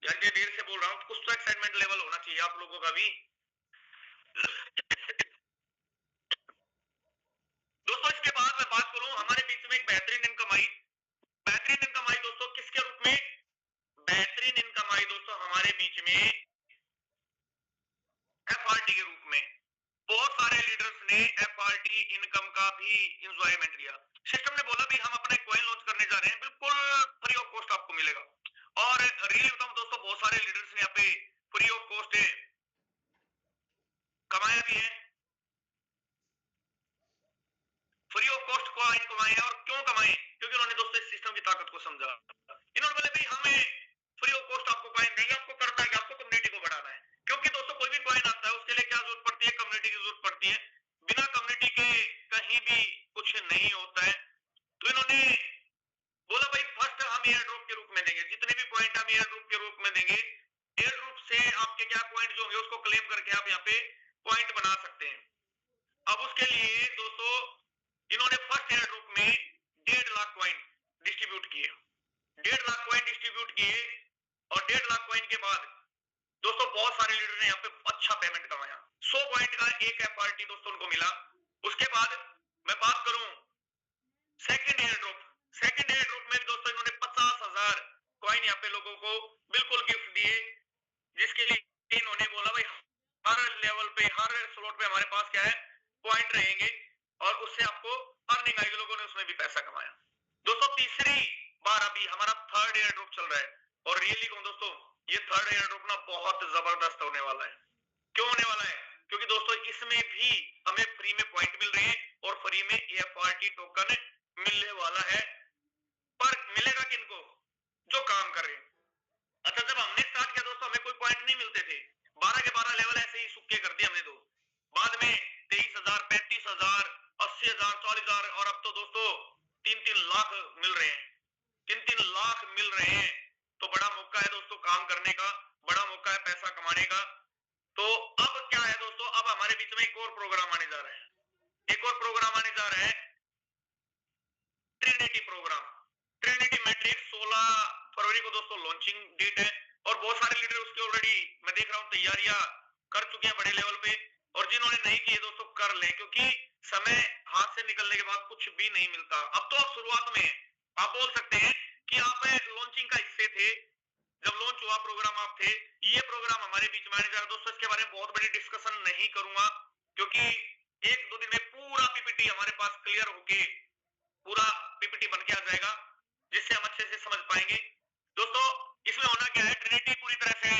यार, ये देर से बोल रहा हूँ, कुछ तो एक्साइटमेंट लेवल होना चाहिए आप लोगों का भी। दोस्तों इसके बाद मैं बात करूं, हमारे बीच में एक बेहतरीन इनकम आई। बेहतरीन इनकम आई दोस्तों किसके रूप में? बेहतरीन इनकम आई दोस्तों हमारे बीच में एफआरटी के रूप में। बहुत सारे लीडर्स ने एफआरटी इनकम का भी इंजॉयमेंट लिया। सिस्टम ने बोला भी हम अपना कॉइन लॉन्च करने जा रहे हैं, बिल्कुल फ्री ऑफ कॉस्ट आपको मिलेगा। और रियली बताऊं दोस्तों, बहुत सारे लीडर्स ने यहाँ पे फ्री ऑफ कॉस्ट कमाया भी है, फ्री ऑफ कॉस्ट कॉइन कमाए हैं। और क्यों कमाए? क्योंकि उन्होंने दोस्तों इस सिस्टम की ताकत को समझा। इन्होंने बोले भाई हमें फ्री ऑफ कॉस्ट आपको कॉइन देंगे, आपको करना है, आपको कम्युनिटी को बढ़ाना है। क्योंकि दोस्तों कोई भी कॉइन आता है उसके लिए क्या जरूरत पड़ती है? कम्युनिटी की जरूरत पड़ती है। बिना कम्युनिटी के कहीं भी कुछ नहीं होता है। तो इन्होंने बोला भाई फर्स्ट हम एयर ड्रॉप के रूप में देंगे, जितने भी पॉइंट हम एयर ड्रॉप के रूप में देंगे, एयर ड्रॉप से आपके क्या पॉइंट जो होंगे उसको क्लेम करके आप यहाँ पे पॉइंट बना सकते हैं। अब उसके लिए दोस्तों इन्होंने फर्स्ट एयर ड्रॉप में 1.5 लाख कॉइन डिस्ट्रीब्यूट किए, 1.5 लाख कॉइन डिस्ट्रीब्यूट किए, और 1.5 लाख कॉइन के बाद दोस्तों बहुत सारे लीडर ने यहाँ पे अच्छा पेमेंट कमाया। 100 पॉइंट का एक एफआरटी दोस्तों उनको मिला। उसके बाद मैं बात करूं second air drop, second air drop में भी दोस्तों इन्होंने 50,000 कॉइन यहाँ पे लोगों को बिल्कुल गिफ्ट दिए, जिसके लिए इन्होंने बोला भाई हर लेवल पे हर स्लॉट पे हमारे पास क्या है, पॉइंट रहेंगे, और उससे आपको अर्निंग आएगी। लोगों ने उसमें भी पैसा कमाया। दोस्तों तीसरी बार अभी हमारा थर्ड एयर ड्रॉप चल रहा है, और रियली कहूं दोस्तों ये थर्ड एयर ड्रॉप ना बहुत जबरदस्त होने वाला है। क्यों होने वाला है? क्योंकि दोस्तों इसमें भी हमें फ्री में पॉइंट मिल रहे हैं और फ्री में एफआरटी टोकन मिलने वाला है। पर मिलेगा किनको? जो काम कर रहे हैं। अच्छा जब हमने स्टार्ट किया दोस्तों हमें कोई पॉइंट नहीं मिलते थे, 12 के 12 लेवल ऐसे ही सूखे 30,000 40,000 और अब तो दोस्तों 3-3 लाख मिल रहे हैं, 3-3 लाख मिल रहे हैं। तो बड़ा मौका है दोस्तों काम करने का, बड़ा मौका है पैसा कमाने का। तो अब क्या है दोस्तों, अब हमारे बीच में एक और प्रोग्राम आने जा रहा है, एक और प्रोग्राम आने जा रहा है, ट्रिनिटी प्रोग्राम। ट्रिनिटी मैट्रिक्स 16 फरवरी को दोस्तों लॉन्चिंग डेट है और बहुत सारे लीडर उसके ऑलरेडी मैं देख रहा हूं तैयारियां कर चुके हैं बड़े लेवल पे, और जिन्होंने नहीं किए दोस्तों कर लें, क्योंकि समय हाथ से निकलने के बाद कुछ भी नहीं मिलता। अब तो आप शुरुआत में आप बोल सकते हैं कि आप लॉन्चिंग का हिस्से थे, जब लॉन्च हुआ प्रोग्राम आप थे। ये प्रोग्राम हमारे बीच में आने जा रहा है दोस्तों, इसके बारे में बहुत बड़ी डिस्कशन नहीं करूंगा, क्योंकि 1-2 दिन में पूरा पीपीटी हमारे पास क्लियर होके पूरा पीपीटी बन के आ जाएगा, जिससे हम अच्छे से समझ पाएंगे। दोस्तों इसमें होना क्या है, ट्रिनिटी पूरी तरह से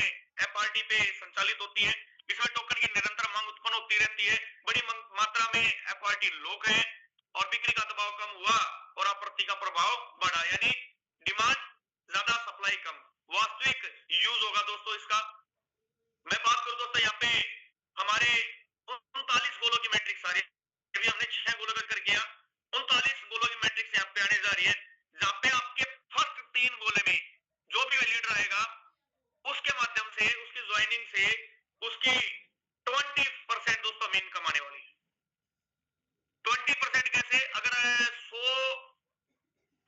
एफआरटी पे संचालित होती है। इसमें टोकन की निरंतर मांग उत्पन्न होती रहती है, बड़ी मात्रा में एफआरटी लोग हैं और बिक्री का दबाव कम हुआ और आपूर्ति का प्रभाव बढ़ा, यानी डिमांड ज्यादा सप्लाई कम, वास्तविक यूज होगा दोस्तों इसका। मैं बात करूं दोस्तों यहाँ पे हमारे 39 गोलों की मैट्रिक्स आ रही है, अभी हमने 6 गोलों का कर किया, 39 गोलों की मैट्रिक्स यहाँ पे आने जा रही है, जहाँ पे आपके फर्स्ट 3 गोले में जो भी लीडर आएगा उसके माध्यम से, उसकी ज्वाइनिंग से उसकी 20% दोस्तों इनकम आने वाली है। 20% कैसे, अगर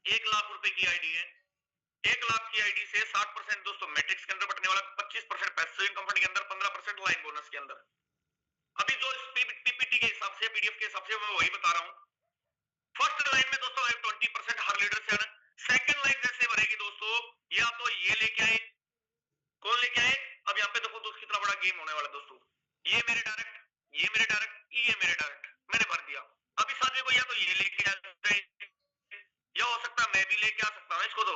1 लाख रुपए की आईडी है, 1 लाख की आईडी से 60% दोस्तों मैट्रिक्स के अंदर बटने वाला, 25% पैसिव कंपनी के अंदर, 15% लाइन बोनस के अंदर। अभी जो पीपीटी के हिसाब से, पीडीएफ के हिसाब से मैं वही बता रहा हूं। फर्स्ट लाइन में दोस्तों 20% हर लीडर से आना। सेकंड लाइन जैसे भरेगी दोस्तों, या तो ये लेके आए, कौन लेके आए, अब यहाँ पे देखो दोस्तों कितना बड़ा गेम होने वाला दोस्तों, ये मेरे डायरेक्ट, ये मेरे डायरेक्ट, ये मेरे डायरेक्ट, मैंने भर दिया। अभी साथ को या तो ये लेके आ जाए, या हो सकता है मैं भी लेके आ सकता हूँ इसको। तो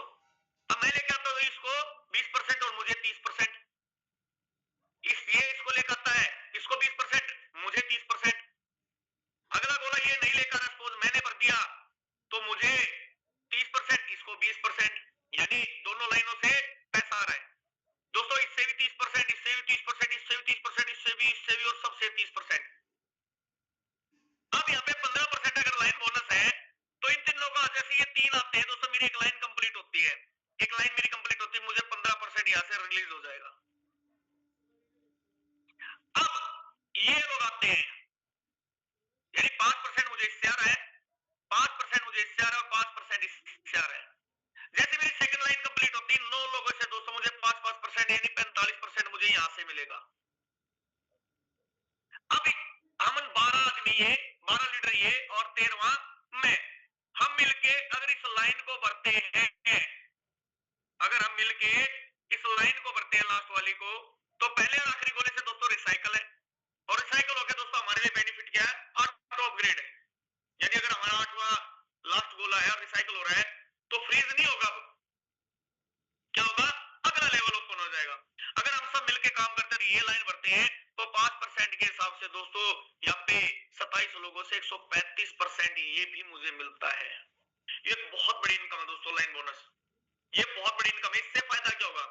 अब मैं लेके आता हूँ इसको 20% और मुझे 30%, ये इसको लेकर आता है, इसको 20%, मुझे 30%। अगला गोला ये नहीं लेकर, सपोज मैंने भर दिया तो मुझे 30%, इसको 20%, यानी दोनों लाइनों से पैसा आ रहा है दोस्तों। इससे भी 30%, इससे भी 30%, इससे भी 30%, इससे भी और सबसे 30%। अब यहाँ पे 15% अगर लाइन बोनस है तो इन तीन लोगों जैसे ये 3 आते हैं दोस्तों, मेरी एक लाइन कंप्लीट होती है, एक लाइन मेरी कंप्लीट होती है, मुझे 15% यहाँ से रिलीज हो जाएगा। अब ये लोग आते हैं, यानी 5% मुझे इससे आ रहा है, 5% मुझे इससे आ रहा है और 5% इससे आ रहा है। जैसे मेरी सेकंड लाइन कंप्लीट होती है 9 लोगों से दोस्तों, मुझे 5% यानी 45% मुझे यहां से मिलेगा। अब हम 12 आदमी ये, 12 लीडर ये और 13वां मैं, हम मिलके अगर इस लाइन को भरते हैं, अगर हम मिलके इस लाइन को भरते हैं लास्ट वाली को, तो पहले और आखिरी गोले से दोस्तों रिसाइकल है, और रिसाइकल होकर दोस्तों हमारे लिए बेनिफिट क्या है, ऑटो अपग्रेड है। यानी अगर हमारा 8वां लास्ट गोला है और रिसाइकल हो रहा है तो फ्रीज नहीं होगा, क्या होगा, अगला लेवल ओपन हो जाएगा। अगर हम सब मिलके काम करते हैं, ये लाइन भरते हैं, तो 5% के हिसाब से दोस्तों यहाँ पे 27 लोगों से 135% ये भी मुझे मिलता है। ये बहुत बड़ी इनकम है दोस्तों, लाइन बोनस, ये बहुत बड़ी इनकम है। इससे फायदा क्या होगा,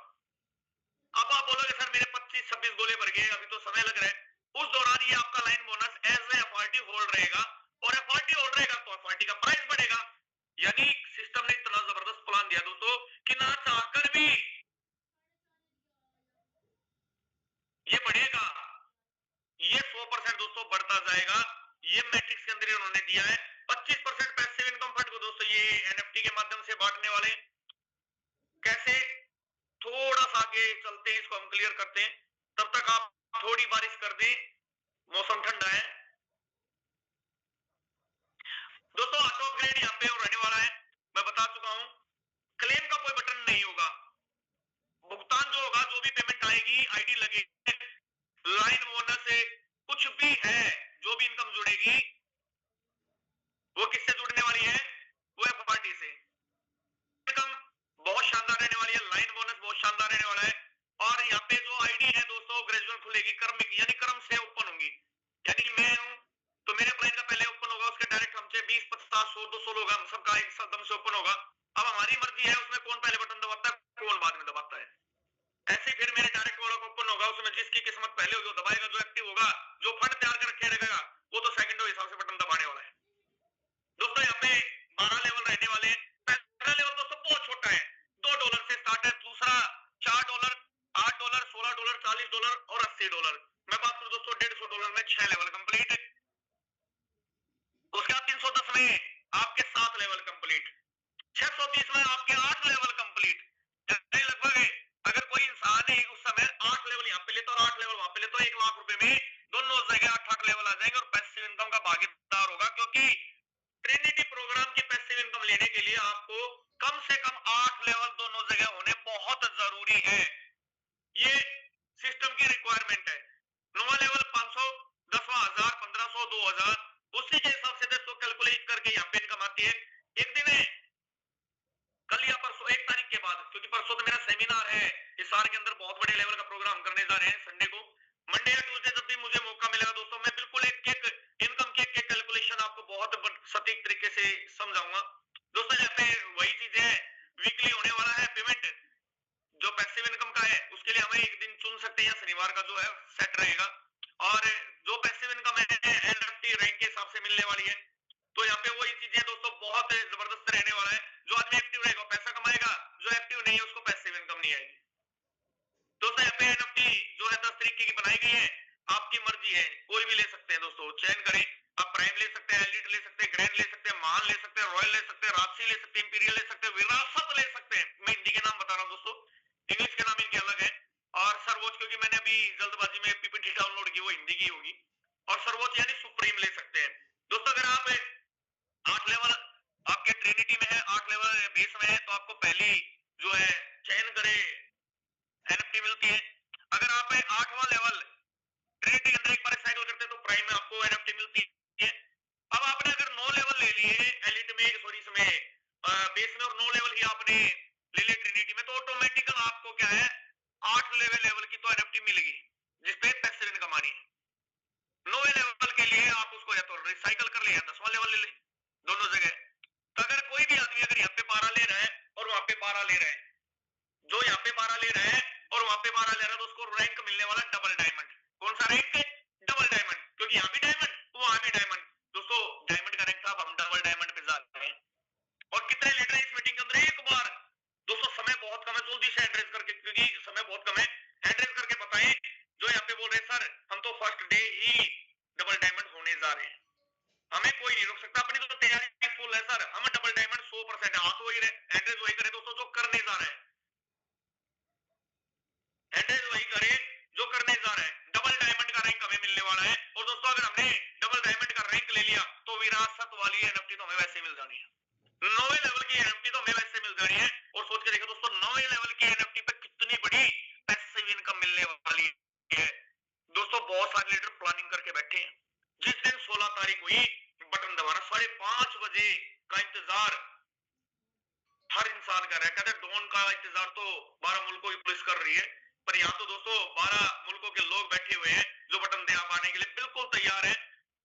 अब आप बोलोगे सर मेरे 25-26 गोले भर गए, अभी तो समय लग रहा है, उस दौरान ये आपका line bonus as a FRT hold रहेगा, और एफआरटी होल्ड रहेगा तो एफआरटी का प्राइस बढ़ेगा। यानी सिस्टम ने इतना जबरदस्त प्लान दिया दोस्तों कि ना चाहकर भी ये बढ़ेगा, ये 100% दोस्तों बढ़ता जाएगा। ये मैट्रिक्स के अंदर उन्होंने दिया है। 25% पैसिव इनकम फंड को दोस्तों ये एनएफटी के माध्यम से बांटने वाले, कैसे, थोड़ा सा आगे चलते हैं, इसको हम क्लियर करते हैं, तब तक आप थोड़ी बारिश कर दें, मौसम ठंडा है दोस्तों। ऑटो अपग्रेड यहाँ पे रहने वाला है, मैं बता चुका हूं, क्लेम का कोई बटन नहीं होगा, भुगतान जो होगा, जो भी पेमेंट आएगी, आईडी लगे, लाइन बोनस से कुछ भी है, जो भी इनकम जुड़ेगी वो किससे जुड़ने वाली है, वो एफआरटी से। इनकम बहुत शानदार रहने वाली है, लाइन बोनस बहुत शानदार रहने वाला है, और यहाँ पे जो आईडी है दोस्तों ग्रेजुअल खुलेगी, क्रमिक यानी क्रम से ओपन होंगी, यानी मैं हूं तो मेरे अपलाइन का पहले ओपन होगा, उसके डायरेक्ट हमसे 20, 50, 100, 200 लोग हम सबका एक साथ दम से ओपन होगा। अब हमारी मर्जी है उसमें कौन पहले बटन दबाता है, कौन बाद में दबाता है। ऐसे फिर मेरे डायरेक्ट वाला ओपन होगा, उसमें जिसकी किस्मत पहले होगी वो दबाएगा, जो एक्टिव होगा, जो फंड तैयार कर रखे रहेगा वो तो सेकंडों हिसाब से बटन दबाने वाला है। $100 में 6 लेवल कंप्लीट। उसके बाद 310 में आपके 7 लेवल कंप्लीट, 630 में आपके 8 लेवल कंप्लीट। लगभग अगर कोई इंसान ही उस समय 8 लेवल यहाँ पे लेता और 8 लेवल वहां पे लेता, 1 लाख रुपए में दोनों जगह 8 लेवल आ जाएंगे और पैसिव इनकम का भागीदार होगा। क्योंकि ट्रिनिटी प्रोग्राम की पैसिव इनकम लेने के लिए आपको कम से कम 8 लेवल दोनों जगह होने बहुत जरूरी है। ये सिस्टम की रिक्वायरमेंट है। 9वां लेवल 500, 10वां 1000, 1500, 2000, उसी के हिसाब से दोस्तों कैलकुलेट करके यहाँ पे इनकम आती है। एक दिन है कल या परसों, 1 तारीख के बाद, क्योंकि परसों तो मेरा सेमिनार है हिसार के अंदर, बहुत बड़े लेवल का प्रोग्राम करने जा रहे हैं संडे को। मंडे या ट्यूसडे जब भी मुझे मौका मिलेगा दोस्तों, मैं बिल्कुल एक इनकम की एक कैलकुलेशन आपको बहुत सटीक तरीके से समझाऊंगा। दोस्तों यहाँ पे वही चीजें है, वीकली होने वाला है पेमेंट जो पैसिव इनकम का है, उसके लिए हमें एक दिन चुन सकते हैं, शनिवार का जो है सेट रहेगा। और जो पैसिव इनकम है एनएफटी रैंक के हिसाब से मिलने वाली है। तो यहाँ पे वही चीजें दोस्तों बहुत जबरदस्त रहने वाला है। जो आदमी एक्टिव रहेगा पैसा कमाएगा, जो एक्टिव नहीं है उसको पैसिव इनकम नहीं आएगी। दोस्तों यहाँ पे एनएफटी जो है 10 तरीके की बनाई गई है, आपकी मर्जी है, कोई भी ले सकते हैं दोस्तों, चयन करें। आप प्राइम ले सकते हैं, एलिट ले सकते हैं, ग्रैंड ले सकते हैं, महान ले सकते हैं, रॉयल ले सकते हैं, राजसी ले सकते हैं, इंपीरियल ले सकते हैं, विरासत ले सकते हैं। मैं हिंदी के नाम बता रहा हूँ दोस्तों, इंग्लिश के नाम इनके अलग है। और सर्वोच्च, क्योंकि मैंने अभी जल्दबाजी में पीपीटी डाउनलोड की, वो हिंदी की होगी। और सर्वोच्च यानी सुप्रीम ले सकते हैं। दोस्तों अगर आप 8 लेवल आपके ट्रिनिटी में है, 8 लेवल बेस में है, तो आपको पहली जो है चयन करे एनएफटी मिलती है। अगर आप 8वां लेवल ट्रिनिटी के अंदर एक बार साइकिल करते हैं तो प्राइम में आपको एनएफटी मिलती है। अब आपने अगर 9 लेवल ले लिए एलिट में, सॉरी इसमें बेस में, और 9 लेवल ही आपने ले लिए ट्रिनिटी में, तो ऑटोमेटिकल आपको क्या है 8 लेवल की तो एनएफटी मिलेगी जिसपे पैसिव इनकम आनी है। 9वें लेवल के लिए आप उसको या तो रिसाइकल कर ले या 10वां लेवल ले ले, दोनों जगह। तो अगर कोई भी आदमी अगर यहाँ पे 12 ले रहा है और वहां पे 12 ले रहा है, जो यहाँ पे 12 ले रहा है और वहां पे 12 ले रहा है, तो उसको रैंक मिलने वाला डबल डायमंड। कौन सा रैंक? डबल डायमंड, क्योंकि यहाँ भी डायमंड वहां भी डायमंड। दोस्तों डायमंड का रैंक था, अब हम डबल डायमंड पे जा रहे हैं। और कितने लीडर इस मीटिंग के अंदर? एक बार। दोस्तों समय बहुत कम है, जल्दी से एड्रेस करके, क्योंकि समय बहुत कम है, एड्रेस करके बताएं। जो यहाँ पे बोल रहे सर हम तो फर्स्ट डे ही डबल डायमंड होने जा रहे हैं, हमें कोई नहीं रोक सकता, अपनी तो तैयारी फुल है सर, हम डबल डायमंड 100% हाथ वही रहे, एड्रेस वही करे दोस्तों जो करने जा रहे हैं, एड्रेस वही करे जो करने जा रहे हैं। डबल डायमंड का रैंक हमें मिलने वाला है। और दोस्तों अगर हमने डबल डायमंड का रैंक ले लिया तो विरासत वाली एनएफटी तो हमें वैसे मिल जानी है। 9वें लेवल की एनएफटी तो हमें वैसे मिल जानी है। और सोच के देखो दोस्तों 9वें लेवल की एनएफटी पे कितनी बड़ी पैसिव इनकम मिलने वाली है। दोस्तों बहुत सारे लीडर प्लानिंग करके बैठे हैं। जिस दिन 16 तारीख हुई, बटन दबाना, 5:30 बजे का इंतजार हर इंसान कर रहा है। कहते हैं डॉन का इंतजार तो 12 मुल्कों की पुलिस कर रही है, पर यहाँ तो दोस्तों 12 मुल्कों के लोग बैठे हुए हैं जो बटन दबा पाने के लिए बिल्कुल तैयार है।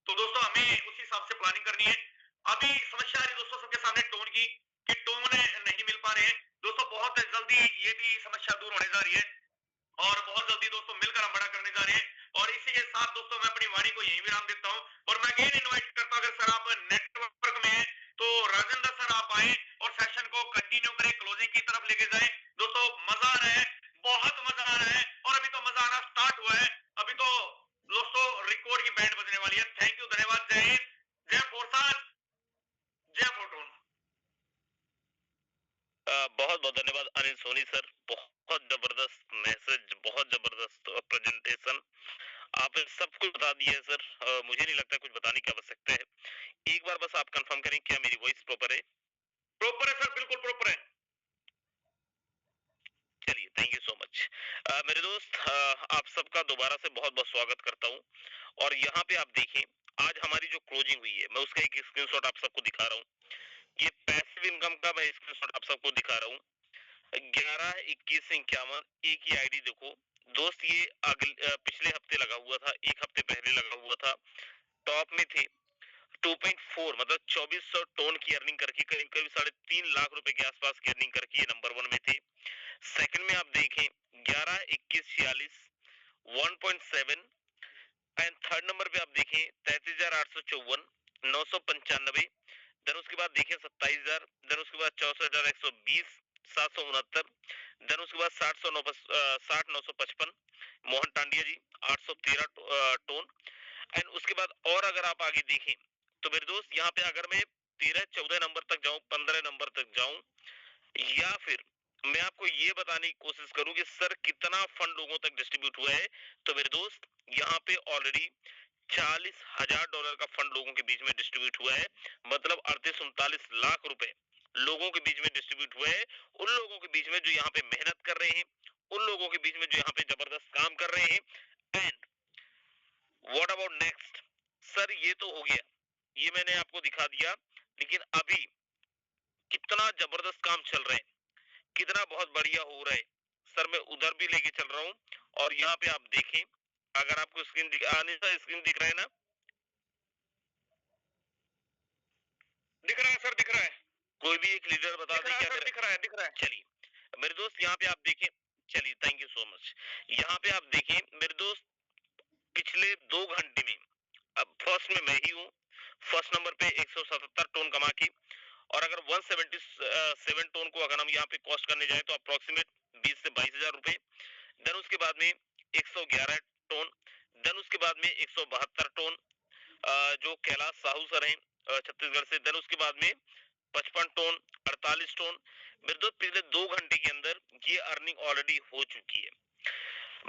तो दोस्तों हमें उसी हिसाब से प्लानिंग करनी है। अभी समस्या आ रही दोस्तों सबके सामने टोन की, कि टोन नहीं मिल पा रहे हैं। दोस्तों बहुत जल्दी ये भी समस्या दूर होने जा रही है और बहुत जल्दी दोस्तों मिलकर हम बड़ा करने जा रहे हैं। और इसी के साथ दोस्तों मैं अपनी वाणी को यहीं विराम देता हूँ। और मैं अगेन इन्वाइट करता हूँ, अगर सर आप नेटवर्क में हैं तो राजेंद्र सर आप आए और सेशन को कंटिन्यू करें, क्लोजिंग की तरफ लेके जाएं। दोस्तों मजा आ रहा है, बहुत मजा आ रहा है, और अभी तो मजा आना स्टार्ट हुआ है। अभी तो दोस्तों रिकॉर्ड की बैंड बजने वाली है। थैंक यू, धन्यवाद, जय हिंद, जय फोर्साज, जय फोटोन। बहुत बहुत धन्यवाद अनिल सोनी सर, बहुत जबरदस्त मैसेज, बहुत जबरदस्त प्रेजेंटेशन, आप सब कुछ बता दिए सर। मुझे नहीं लगता कुछ बताने की आवश्यकता है। एक बार बस आप कंफर्म करें क्या मेरी वॉइस प्रॉपर है? प्रॉपर है सर, बिल्कुल प्रॉपर है। चलिए, थैंक यू सो मच। मेरे दोस्त, आप सबका दोबारा से बहुत बहुत स्वागत करता हूँ। और यहाँ पे आप देखें, आज हमारी जो क्लोजिंग हुई है, मैं उसका एक स्क्रीनशॉट आप सबको दिखा रहा हूँ। ये पैसिव इनकम का मैं स्क्रीनशॉट आप सबको दिखा रहा हूँ। 11-21-51, एक ही आईडी देखो दोस्त, ये पिछले हफ्ते लगा हुआ था, एक हफ्ते पहले लगा हुआ था, टॉप में थे। 2.4 मतलब 2400 टोन की अर्निंग करके करीब करीब 3.5 लाख रुपए के आसपास की अर्निंग करके ये नंबर 1 में थे। सेकंड में आप देखें 11-21-46 1.7, एंड थर्ड नंबर पे आप देखें 33,854 995। देन उसके बाद देखें 27,000, देन उसके बाद 64,120 769, देन उसके बाद 60,955 मोहन टांडिया जी 813 टोन, एंड उसके बाद और अगर आप आगे देखें तो मेरे दोस्त यहाँ पे अगर मैं 13-14 नंबर तक जाऊं, 15 नंबर तक जाऊं, या फिर मैं आपको ये बताने की कोशिश करूं कि सर कितना फंड लोगों तक डिस्ट्रीब्यूट हुआ है, तो मेरे दोस्त यहाँ पे ऑलरेडी $40,000 का फंड लोगों के बीच में डिस्ट्रीब्यूट हुआ है। मतलब 38-39 लाख रुपए लोगों के बीच में डिस्ट्रीब्यूट हुए हैं, उन लोगों के बीच में जो यहाँ पे मेहनत कर रहे हैं, उन लोगों के बीच में जो यहाँ पे जबरदस्त काम कर रहे हैं। And what about next? Sir ये तो हो गया, ये मैंने आपको दिखा दिया, लेकिन अभी कितना जबरदस्त काम चल रहा है, कितना बहुत बढ़िया हो रहा है। सर मैं उधर भी लेके चल रहा हूँ, और यहाँ पे आप देखें, अगर आपको स्क्रीन स्क्रीन दिख रहा है ना? दिख रहा है सर, दिख रहा है। कोई भी एक लीडर बता दिख दे रहा है क्या सर, दिख रहा है, दिख रहा है। चलिए मेरे दोस्त यहाँ पे आप देखें, चलिए थैंक यू सो मच। यहाँ पे आप देखें मेरे दोस्त, पिछले 2 घंटे में, अब फर्स्ट में मैं ही हूँ, फर्स्ट नंबर पे 177 टन कमा के, और अगर 177 टन को अगर हम यहाँ पे कॉस्ट करने जाए तो अप्रोक्सीमेट 20 से 22 हजार रुपए। देन उसके बाद में 111 टन, देन उसके बाद में 172 टन, जो कैलाश साहू सर हैं छत्तीसगढ़ से। देन उसके बाद में 55 टन, 48 टन। मेरे दोस्त पिछले 2 घंटे के अंदर ये अर्निंग ऑलरेडी हो चुकी है।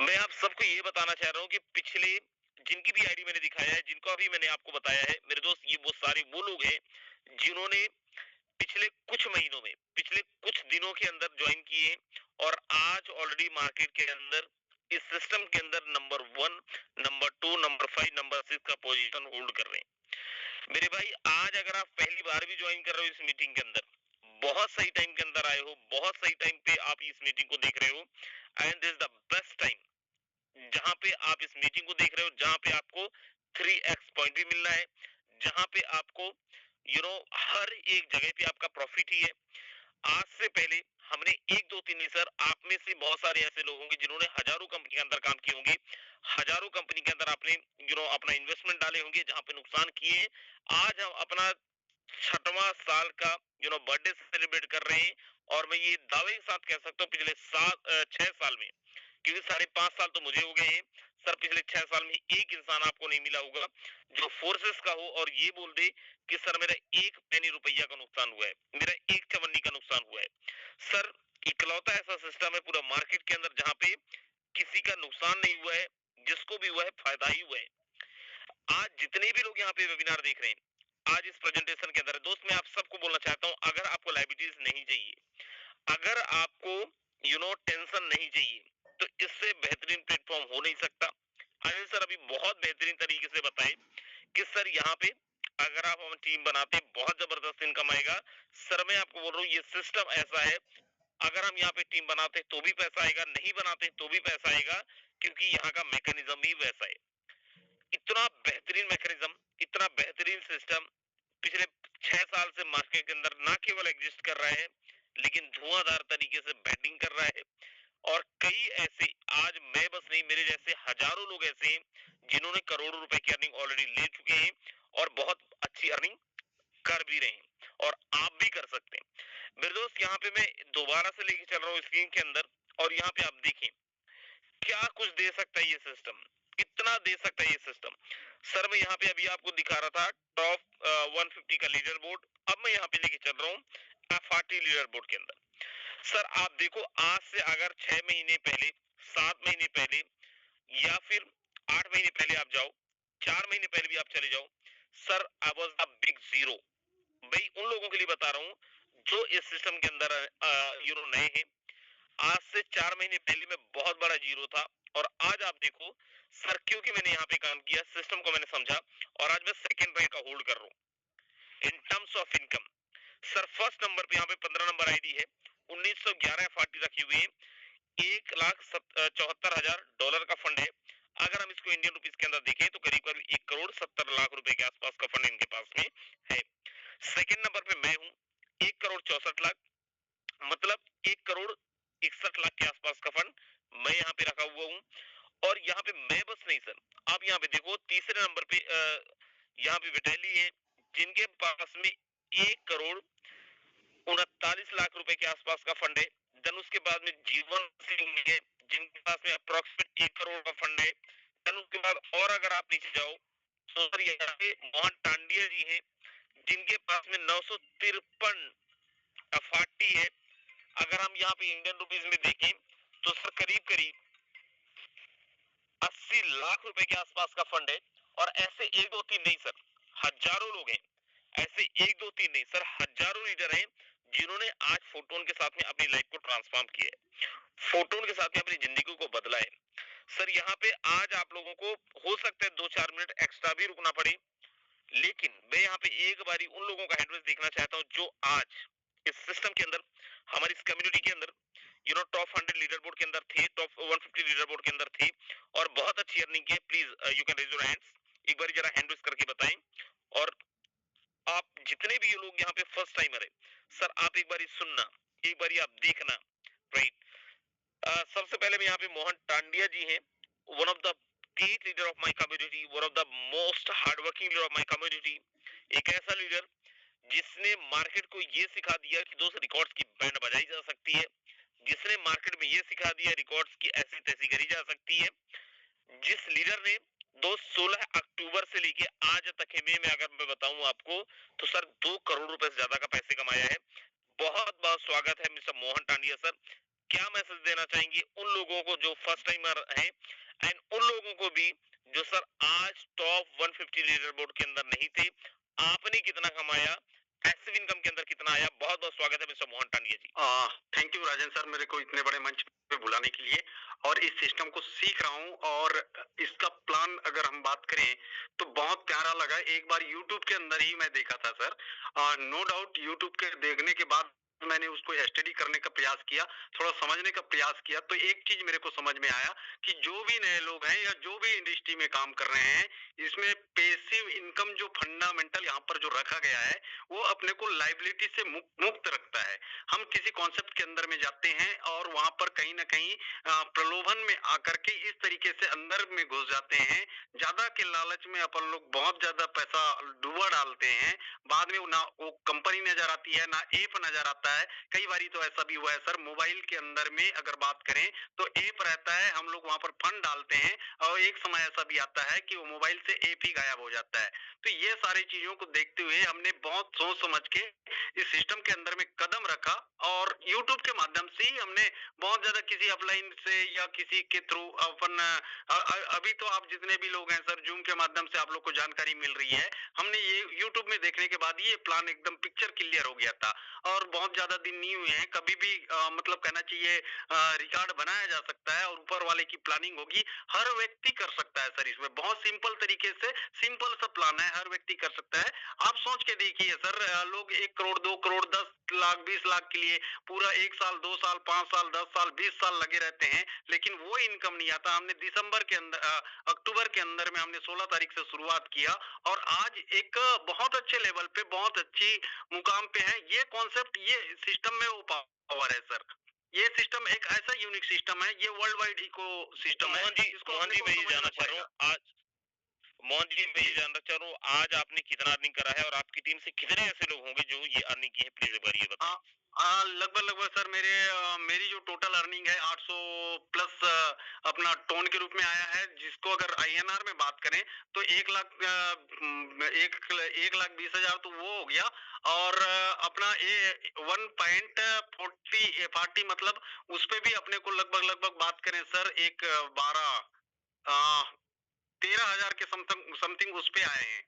मैं आप सबको ये बताना चाह रहा हूँ कि पिछले जिनकी भी आईडी मैंने दिखाया है, जिनको अभी मैंने आपको बताया है, मेरे दोस्त ये वो सारे वो लोग हैं जिन्होंने पिछले कुछ महीनों में, पिछले कुछ दिनों के अंदर ज्वाइन किए, और आज ऑलरेडी मार्केट के अंदर इस सिस्टम के अंदर नंबर 1, नंबर 2, नंबर 5, नंबर 6 का पोजीशन होल्ड कर रहे हैं। मेरे भाई आज अगर आप पहली बार भी ज्वाइन कर रहे हो इस मीटिंग के अंदर, बहुत सही टाइम के अंदर आए हो, बहुत सही टाइम पे आप इस मीटिंग को देख रहे हो, and this the best time जहां पे आप इस मीटिंग को देख रहे हो, जहां पे आपको 3x पॉइंट भी मिलना है, जहां पे आपको हर एक जगह पे आपका प्रॉफिट ही है। आज से पहले हमने 1 2 3 नहीं सर, आप में से बहुत सारे ऐसे लोग होंगे जिन्होंने हजारों कंपनी के अंदर काम किए होंगे, हजारों कंपनी के अंदर आपने अपना इन्वेस्टमेंट डाले होंगे जहां पे नुकसान किए। आज हम अपना 6वां साल का बर्थडे सेलिब्रेट कर रहे हैं, और मैं ये दावे के साथ कह सकता हूँ पिछले 6 साल में, क्योंकि 5.5 साल तो मुझे हो गए हैं सर, पिछले 6 साल में एक इंसान आपको नहीं मिला होगा जो फोर्सेस का हो और ये बोल दे कि सर मेरा 1 पैनी रुपया का नुकसान हुआ है, मेरा 1 चवन्नी का नुकसान हुआ है। सर इकलौता ऐसा सिस्टम है पूरा मार्केट के अंदर जहाँ पे किसी का नुकसान नहीं हुआ है, जिसको भी हुआ है फायदा ही हुआ है। आज जितने भी लोग यहाँ पे वेबिनार देख रहे हैं, आज इस प्रेजेंटेशन के अंदर दोस्त मैं आप सबको बोलना चाहता हूँ, अगर आपको लाइबिलिटीज नहीं चाहिए, अगर आपको टेंशन नहीं चाहिए, तो इससे बेहतरीन प्लेटफॉर्म हो नहीं सकता। अनिल सर अभी बहुत बेहतरीन तरीके से बताए कि सर यहाँ पे अगर आप हम टीम बनाते बहुत जबरदस्त इनकम आएगा। सर मैं आपको बोल रहा हूँ ये सिस्टम ऐसा है, अगर हम यहाँ पे टीम बनाते तो भी पैसा आएगा, नहीं बनाते तो भी पैसा आएगा, क्योंकि यहाँ का मैकेनिज्म ही वैसा है। इतना बेहतरीन मैकेनिज्म, इतना बेहतरीन सिस्टम पिछले 6 साल से मार्केट के अंदर ना केवल एग्जिस्ट कर रहा है, लेकिन धुआंधार तरीके से बैटिंग कर रहा है। और कई ऐसे, आज मैं बस नहीं, मेरे जैसे हजारों लोग ऐसे हैं जिन्होंने करोड़ों रुपए की अर्निंग ऑलरेडी ले चुके हैं, और बहुत अच्छी अर्निंग कर भी रहे हैं, और आप भी कर सकते हैं। मेरे दोस्त यहाँ पे मैं दोबारा से लेके चल रहा हूँ स्क्रीन के अंदर, और यहाँ पे आप देखें क्या कुछ दे सकता है ये सिस्टम, कितना दे सकता है ये सिस्टम। सर मैं यहाँ पे अभी आपको दिखा रहा था टॉप 150 का लीडर बोर्ड, अब मैं यहाँ पे लेके चल रहा हूँ FRT लीडर बोर्ड के अंदर। सर आप देखो, आज से अगर 6 महीने पहले, 7 महीने पहले, या फिर 8 महीने पहले आप जाओ, 4 महीने पहले भी आप चले जाओ, sir I was the big zero. भाई उन लोगों के लिए बता रहा हूँ जो इस सिस्टम के अंदर नए हैं। आज से 4 महीने पहले मैं बहुत बड़ा जीरो था, और आज आप देखो सर, क्योंकि मैंने यहाँ पे काम किया, सिस्टम को मैंने समझा, और आज मैं सेकंड रैंक का होल्ड कर रहा हूँ इन terms of income. Sir first number पे यहाँ पे 15 नंबर आईडी है, 1911 FRT रखी हुई है, $1,74,000 का फंड है। अगर हम इसको इंडियन रुपीस के अंदर देखें तो करीब करीब 1,70,00,000 रुपए के आसपास का फंड इनके पास में है। सेकंड नंबर पे मैं हूँ, 1,64,00,000, मतलब 1,61,00,000 के आसपास का फंड मैं यहाँ पे रखा हुआ हूँ। और यहाँ पे मैं बस नहीं सर, आप यहाँ पे देखो तीसरे नंबर पे यहाँ पे विटेली है, जिनके पास में 1,39,00,000 रुपए के आसपास का फंड है। देन उसके बाद में जीवन सिंह है, जिनके पास में अप्रोक्सीमेट 1 करोड़ का फंड है। देन उसके बाद और अगर आप नीचे जाओ तो सर यहाँ पे मोहन टांडिया जी हैं, जिनके पास में 953 एफआरटी है। अगर हम यहाँ पे इंडियन रुपीज में देखें तो सर करीब करीब 80 लाख रुपए के आसपास का फंड है। और ऐसे एक दो तीन नहीं सर, हजारों लोग हैं। ऐसे एक दो तीन नहीं सर, हजारों लीडर हैं जिन्होंने आज फोटोन के साथ में अपनी लाइफ को ट्रांसफॉर्म किया है, फोटोन के साथ में अपनी जिंदगी को बदला है। सर यहाँ पे आज आप लोगों को हो सकता है 2-4 मिनट एक्स्ट्रा भी रुकना पड़े, लेकिन मैं यहाँ पे एक बारी उन लोगों का हैंडल देखना चाहता हूँ जो आज इस सिस्टम के अंदर, हमारी इस कम्युनिटी के अंदर टॉप 100 लीडर बोर्ड के अंदर थे, टॉप 150 लीडर बोर्ड के अंदर थे और बहुत अच्छी अर्निंग की। Please you can raise your hands, एक बार जरा हैंड रेज करके बताएं। और आप जितने भी ये लोग यहाँ पे फर्स्ट टाइमर है सर, आप एक बारी सुनना, एक बारी आप देखना, राइट। सबसे पहले मैं यहाँ पे मोहन टांडिया जी हैं, one of the great leader of my community, one of the most hard working leader of my community. एक ऐसा लीडर जिसने मार्केट को ये सिखा दिया कि दोस्त रिकॉर्ड्स की बैंड बजाई जा सकती है, जिसने मार्केट में ये सिखा दिया रिकॉर्ड्स की ऐसी तैसी करी जा सकती है, जिस लीडर ने 16 अक्टूबर से लेके आज तक में अगर मैं बताऊं आपको तो सर 2 करोड़ रुपए से ज्यादा का पैसे कमाया है। बहुत बहुत स्वागत है मिस्टर मोहन टांडिया सर। क्या मैसेज देना चाहेंगे उन लोगों को जो फर्स्ट टाइमर हैं एंड उन लोगों को भी जो सर आज टॉप 150 लीडर बोर्ड के अंदर नहीं थे? आपने कितना कमाया, पैसिव इनकम के अंदर कितना आया? बहुत बहुत स्वागत है mister Mohan Tandia ji. Thank you Rajan sir, मेरे को इतने बड़े मंच पे बुलाने के लिए। और इस सिस्टम को सीख रहा हूँ और इसका प्लान अगर हम बात करें तो बहुत प्यारा लगा। एक बार यूट्यूब के अंदर ही मैं देखा था सर, नो डाउट यूट्यूब के देखने के बाद मैंने उसको स्टडी करने का प्रयास किया, थोड़ा समझने का प्रयास किया, तो एक चीज मेरे को समझ में आया कि जो भी नए लोग हैं या जो भी इंडस्ट्री में काम कर रहे हैं, इसमें पैसिव इनकम जो फंडामेंटल यहाँ पर जो रखा गया है वो अपने को लाइबिलिटी से मुक्त रखता है। हम किसी कॉन्सेप्ट के अंदर में जाते हैं और वहां पर कहीं ना कहीं प्रलोभन में आकर के इस तरीके से अंदर में घुस जाते हैं, ज्यादा के लालच में अपन लोग बहुत ज्यादा पैसा डुबा डालते हैं। बाद में ना वो कंपनी नजर आती है ना ऐप नजर आता है। कई बारी तो ऐसा भी हुआ है सर, मोबाइल के अंदर में अगर बात करें तो ऐप रहता है, हम लोग वहां पर फंड डालते हैं और एक समय ऐसा भी आता है कि वो मोबाइल से ऐप ही गायब हो जाता है। तो ये सारी चीजों को देखते हुए हमने बहुत सोच समझ के इस सिस्टम के अंदर में कदम रखा और YouTube के माध्यम से ही हमने बहुत ज्यादा किसी अपलाइन से या किसी के थ्रू अपन अभी तो आप जितने भी लोग हैं सर, जूम के माध्यम से आप लोग को जानकारी मिल रही है। हमने ये YouTube में देखने के बाद ये प्लान एकदम पिक्चर क्लियर हो गया था और बहुत ज्यादा दिन नहीं हुए हैं, कभी भी मतलब कहना चाहिए रिकॉर्ड बनाया जा सकता है और ऊपर वाले की प्लानिंग होगी, हर व्यक्ति कर सकता है सर। इसमें बहुत सिंपल तरीके से सिंपल सा प्लान है, हर व्यक्ति कर सकता है। आप सोच के देखिए सर, लोग 1 करोड़ 2 करोड़ 10 लाख 20 लाख के लिए पूरा 1 साल 2 साल 5 साल 10 साल 20 साल लगे रहते हैं, लेकिन वो इनकम नहीं आता। हमने दिसंबर के अंदर अक्टूबर के अंदर में हमने 16 तारीख से शुरुआत किया और आज एक बहुत अच्छे लेवल पे बहुत अच्छी मुकाम पे है। ये कॉन्सेप्ट ये सिस्टम में वो पावर है सर। ये सिस्टम एक ऐसा यूनिक सिस्टम है, ये वर्ल्ड वाइड इको सिस्टम है। मोहन जी मैं ये जानना चाह रहा हूँ आज, मोहन जी मैं ये जानना चाह रहा हूँ आज आपने कितना अर्निंग करा है और आपकी टीम से कितने ऐसे लोग होंगे जो ये अर्निंग की है? प्लीज एक बार ये बताएं। लगभग सर मेरी जो टोटल अर्निंग है 800 प्लस अपना टोन के रूप में आया है, जिसको अगर INR में बात करें तो 1,20,000 तो वो हो गया। और अपना 1.40 मतलब उस पे भी अपने को लगभग बात करें सर, एक 13,000 के समथिंग उस पे आए हैं।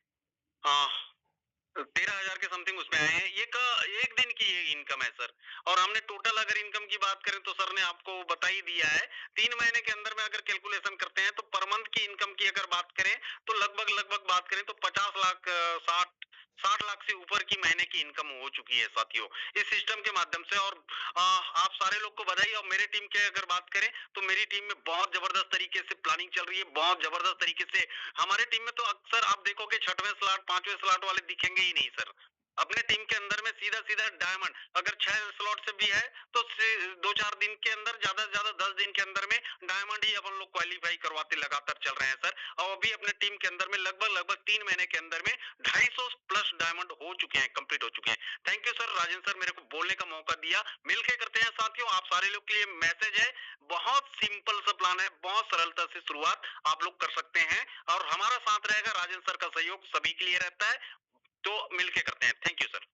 13,000 के समथिंग उसमें आए हैं। एक दिन की ये इनकम है सर। और हमने टोटल अगर इनकम की बात करें तो सर ने आपको बता ही दिया है, 3 महीने के अंदर में अगर कैलकुलेशन करते हैं तो पर मंथ की इनकम की अगर बात करें तो लगभग बात करें तो 50 लाख 60 लाख से ऊपर की महीने की इनकम हो चुकी है साथियों, इस सिस्टम के माध्यम से। और आप सारे लोग को बधाई। और मेरे टीम के अगर बात करें तो मेरी टीम में बहुत जबरदस्त तरीके से प्लानिंग चल रही है, बहुत जबरदस्त तरीके से। हमारे टीम में तो अक्सर आप देखोगे 6वें स्लॉट 5वें स्लॉट वाले दिखेंगे ही नहीं सर। अपने टीम के अंदर में सीधा सीधा डायमंड, अगर 6 स्लॉट से भी है तो 2-4 दिन के अंदर, ज्यादा से ज्यादा 10 दिन के अंदर में डायमंड ही अपन लोग क्वालिफाई करवाते लगातार चल रहे हैं सर। और अभी अपने टीम के अंदर में लगभग 3 महीने के अंदर में 250 प्लस डायमंड हो चुके हैं, कंप्लीट हो चुके हैं। Thank you sir, Rajendra sir, मेरे को बोलने का मौका दिया। मिलके करते हैं साथियों, आप सारे लोग के लिए मैसेज है, बहुत सिंपल सा प्लान है, बहुत सरलता से शुरुआत आप लोग कर सकते हैं, और हमारा साथ रहेगा, राजेंद्र सर का सहयोग सभी के लिए रहता है, तो मिलके करते हैं। Thank you sir.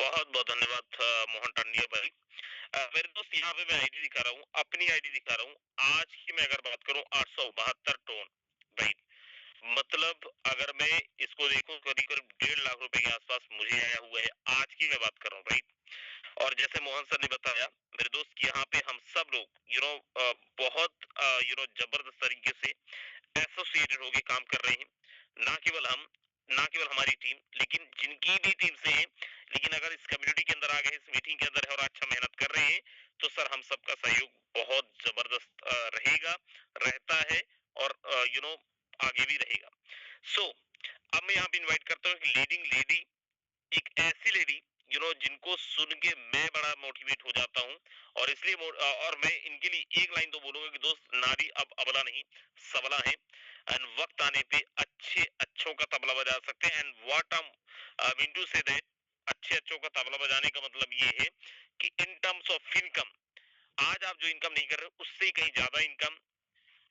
बहुत बहुत धन्यवाद मोहन टंडिया भाई। मेरे दोस्त यहाँ पे मैं आईडी दिखा रहा हूँ, अपनी आईडी दिखा रहा हूँ। आज की मैं अगर बात करूँ 872 टोन, राइट। मतलब अगर मैं इसको देखूं करीब करीब 1.5 लाख रुपए के आसपास मुझे आया हुआ है, आज की मैं बात कर रहा हूँ, राइट। और जैसे मोहन सर ने बताया मेरे दोस्त कि यहाँ पे हम सब लोग बहुत जबरदस्त तरीके से एसोसिएटेड होके काम कर रहे हैं। ना केवल हम, ना केवल हमारी टीम, लेकिन जिनकी भी टीम से है, लेकिन अगर इस कम्युनिटी के अंदर आ गए, इस मीटिंग के अंदर है और अच्छा मेहनत कर रहे हैं, तो सर हम सबका सहयोग बहुत जबरदस्त रहेगा, रहता है, और आगे भी रहेगा। सो अब मैं यहाँ पे इनवाइट करता हूँ एक लीडिंग लेडी, एक ऐसी लेडी जिनको सुन के मैं बड़ा मोटिवेट हो जाता हूँ, और इसलिए और मैं इनके लिए एक लाइन तो बोलूंगा कि दोस्त, नारी अब अबला नहीं सबला है, एंड वक्त आने पे अच्छे अच्छों का तबला बजा सकते हैं। And what I mean to say that, अच्छे अच्छों का तबला बजाने का मतलब ये है कि इन टर्म्स ऑफ इनकम, आज आप जो इनकम नहीं कर रहे उससे कहीं ज्यादा इनकम,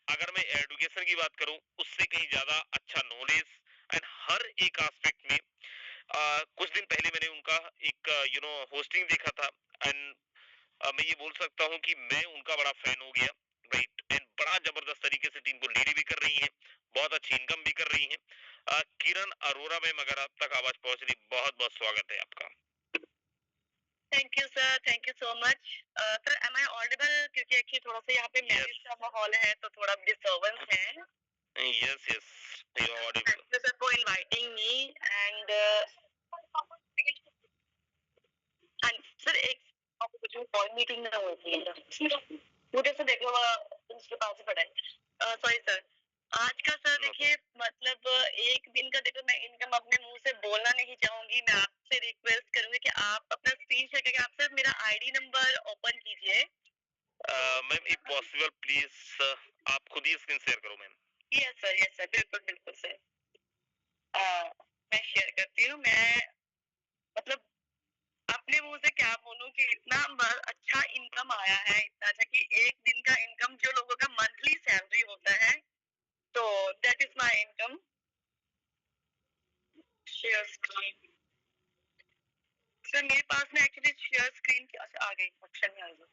अगर मैं एजुकेशन की बात करूं उससे कहीं ज्यादा अच्छा नॉलेज, एंड हर एक एस्पेक्ट में। कुछ दिन पहले मैंने उनका एक होस्टिंग देखा था, एंड मैं ये बोल सकता हूँ कि मैं उनका बड़ा फैन हो गया, राइट। एंड बड़ा जबरदस्त तरीके से टीम को लीड भी कर रही है, बहुत अच्छी इनकम भी कर रही है। किरण अरोरा मैम, अगर आप तक आवाज पहुंच रही, बहुत बहुत स्वागत है आपका। Thank you sir, thank you so much sir. Am I audible? क्योंकि एक्चुअली थोड़ा सा यहाँ पे मैरिज का माहौल है तो थोड़ा डिस्टर्बेंस है। Yes yes, you are audible. Thank you sir for inviting me. And sir एक मुझे कॉल मीटिंग में होती है, मुझे से देखो उसके पास ही पड़ा है। सॉरी सर, आज का सर देखिए मतलब एक दिन का देखो, मैं इनकम अपने मुंह से बोलना नहीं चाहूंगी। मैं आपसे रिक्वेस्ट करूंगी कि आप अपना स्क्रीन शेयर करके आप सर मेरा आईडी नंबर ओपन कीजिए। मैम इफ पॉसिबल प्लीज आप खुद ही स्क्रीन शेयर करो मैम। यस सर, बिल्कुल बिल्कुल सर। मैं शेयर करती हूँ। मैं मतलब अपने मुंह से क्या बोलूं कि इतना अच्छा इनकम आया है, इतना अच्छा कि एक दिन का इनकम जो लोगों का मंथली सैलरी होता है, तो that is my income. Share screen sir, मेरे पास में एक्चुअली शेयर स्क्रीन की आ गई, ऑप्शन में आ गई।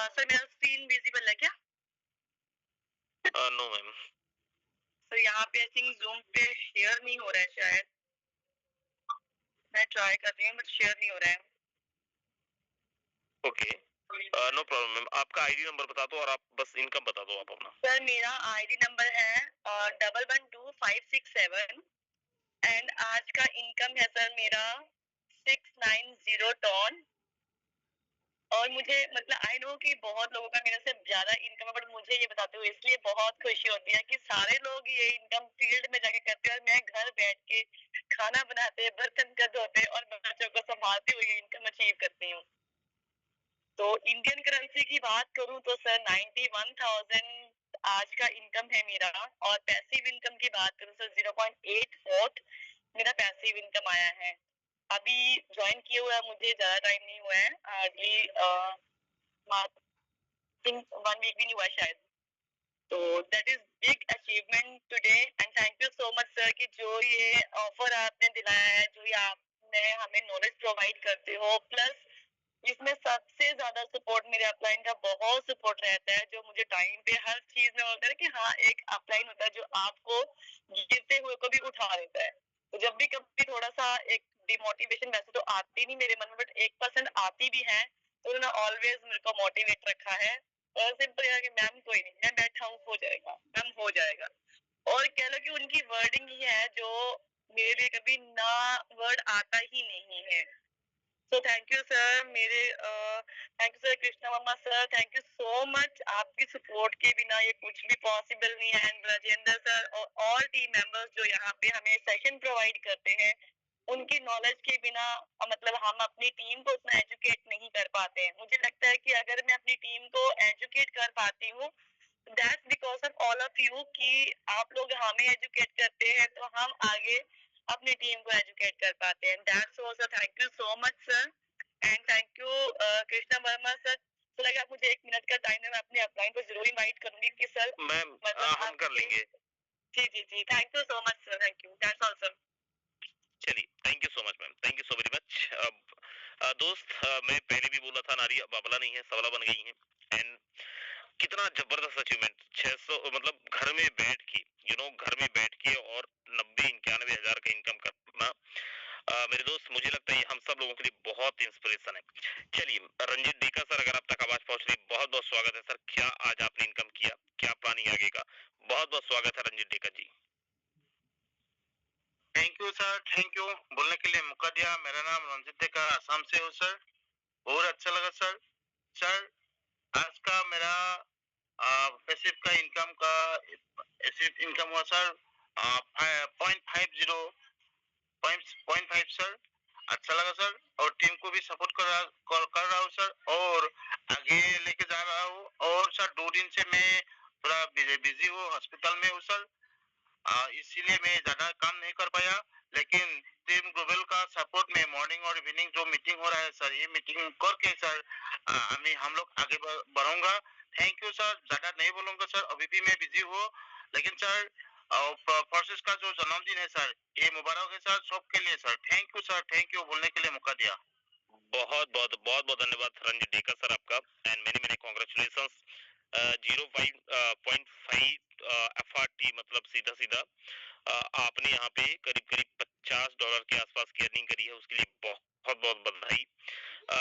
सर मेरा स्क्रीन विजिबल है क्या? No ma'am. सर यहाँ पे आई थिंक जूम पे शेयर नहीं हो रहा है शायद। मैं ट्राई कर रही हूँ बट शेयर नहीं हो रहा है। Okay, no problem ma'am. आपका आईडी नंबर बता दो और आप बस इनकम बता दो आप अपना। सर मेरा आईडी नंबर है 112567, एंड आज का इनकम है सर मेरा 690 टन। और मुझे मतलब आई नो कि बहुत लोगों का मेरे से ज्यादा इनकम है, बट मुझे ये बताते हुए इसलिए बहुत खुशी होती है कि सारे लोग ये इनकम फील्ड में जाके करते हैं और मैं घर बैठ के खाना बनाते, बर्तन कर धोते और बच्चों को संभालते हुए ये इनकम अचीव करती हूँ। तो इंडियन करेंसी की बात करूं तो सर 91,000 आज का इनकम है मेरा। और पैसिव इनकम की बात करूं सर 0.84 मेरा पैसिव इनकम आया है। अभी ज्वाइन किया हुआ है, मुझे ज्यादा टाइम नहीं हुआ है, हार्डली 1 वीक भी नहीं हुआ शायद। तो that is big achievement today, and thank you so much sir कि जो ये ऑफर आपने दिलाया है, जो ये आपने हमें नॉलेज प्रोवाइड करते हो, प्लस इसमें सबसे ज्यादा सपोर्ट मेरे अपलाइन का बहुत सपोर्ट रहता है, जो मुझे टाइम पे हर चीज में होता है कि हाँ एक अपलाइन होता है जो आपको गिरते हुए को भी उठा देता है। तो जब भी कभी थोड़ा सा एक डिमोटिवेशन, वैसे तो आती नहीं मेरे मन में, बट 1% आती भी है, तो उन्होंने ऑलवेज मेरे को मोटिवेट रखा है। और सिंपल है कि मैम कोई नहीं, मैं बैठा हूँ, हो जाएगा मैम, हो जाएगा। और कह लो कि उनकी वर्डिंग ही है जो मेरे लिए कभी ना वर्ड आता ही नहीं है। सो थैंक यू सर मेरे thank you sir Krishna mama sir, thank you so much. आपकी सपोर्ट के बिना ये कुछ भी पॉसिबल नहीं है। एंड राजेंद्र सर और ऑल टीम मेंबर्स जो यहाँ पे हमें सेशन प्रोवाइड करते हैं, उनकी नॉलेज के बिना मतलब हम अपनी टीम को उतना एजुकेट नहीं कर पाते हैं। मुझे लगता है कि अगर मैं अपनी टीम को एजुकेट कर पाती हूँ, that's because of all of you, कि आप लोग हमें एजुकेट करते हैं तो हम आगे अपनी टीम को एजुकेट कर पाते हैं। That's all sir, thank you so much sir. And thank you Krishna Verma sir. तो लगा मुझे 1 मिनट का टाइम है, मैं अपने अपलाइन को जरूर इनवाइट करूंगी कि सर मैम मतलब हम कर लेंगे। जी जी जी, thank you so much sir, thank you, that's all sir. चलिए, thank you so much ma'am, thank you so very much. अब दोस्त, मैं पहले भी बोला था, नारी अब अबला नहीं है, सबला बन गई है। एंड कितना जबरदस्त अचीवमेंट, 600 मतलब घर में बैठ के, घर में बैठ के और 90-91 हजार का इनकम करना, मेरे दोस्त मुझे लगता है ये हम सब लोगों के लिए बहुत इंस्पिरेशन है। चलिए, रंजीत डीका सर, अगर आप तक आवाज पहुंच रही, बहुत बहुत स्वागत है सर। क्या आज आपने इनकम किया, क्या प्लानिंग आगे का? बहुत बहुत स्वागत है Ranjit Dika ji. Thank you sir, thank you बोलने के लिए मौका दिया। मेरा नाम रंजित डेका, आसाम से हूँ सर। बहुत अच्छा लगा सर। सर, आज का मेरा पैसिव का इनकम का पैसिव इनकम हुआ सर 0.50 0.5 सर। अच्छा लगा सर, और टीम को भी सपोर्ट कर रहा हूँ सर, और आगे लेके जा रहा हूँ। और सर 2 दिन से मैं थोड़ा बिजी हूँ, हॉस्पिटल में हूँ सर। इसीलिए मैं ज्यादा काम नहीं कर पाया, लेकिन टीम ग्लोबल का सपोर्ट में मॉर्निंग और इवनिंग जो मीटिंग हो रहा है सर, ये मीटिंग करके सर हम लोग आगे बढ़ूंगा। थैंक यू सर, ज्यादा नहीं बोलूंगा सर, अभी भी मैं बिजी हूँ। लेकिन सर प्रोसेस का जो जन्मदिन है सर, ये मुबारक है सर सबके लिए sir. Thank you sir, thank you बोलने के लिए मौका दिया। बहुत बहुत बहुत बहुत धन्यवाद रंजीत डेका सर आपका, and many many congratulation. 0.5 FRT मतलब सीधा सीधा आपने यहाँ पे करीब करीब $50 के आसपास की अर्निंग करी है, उसके लिए बहुत बहुत बधाई।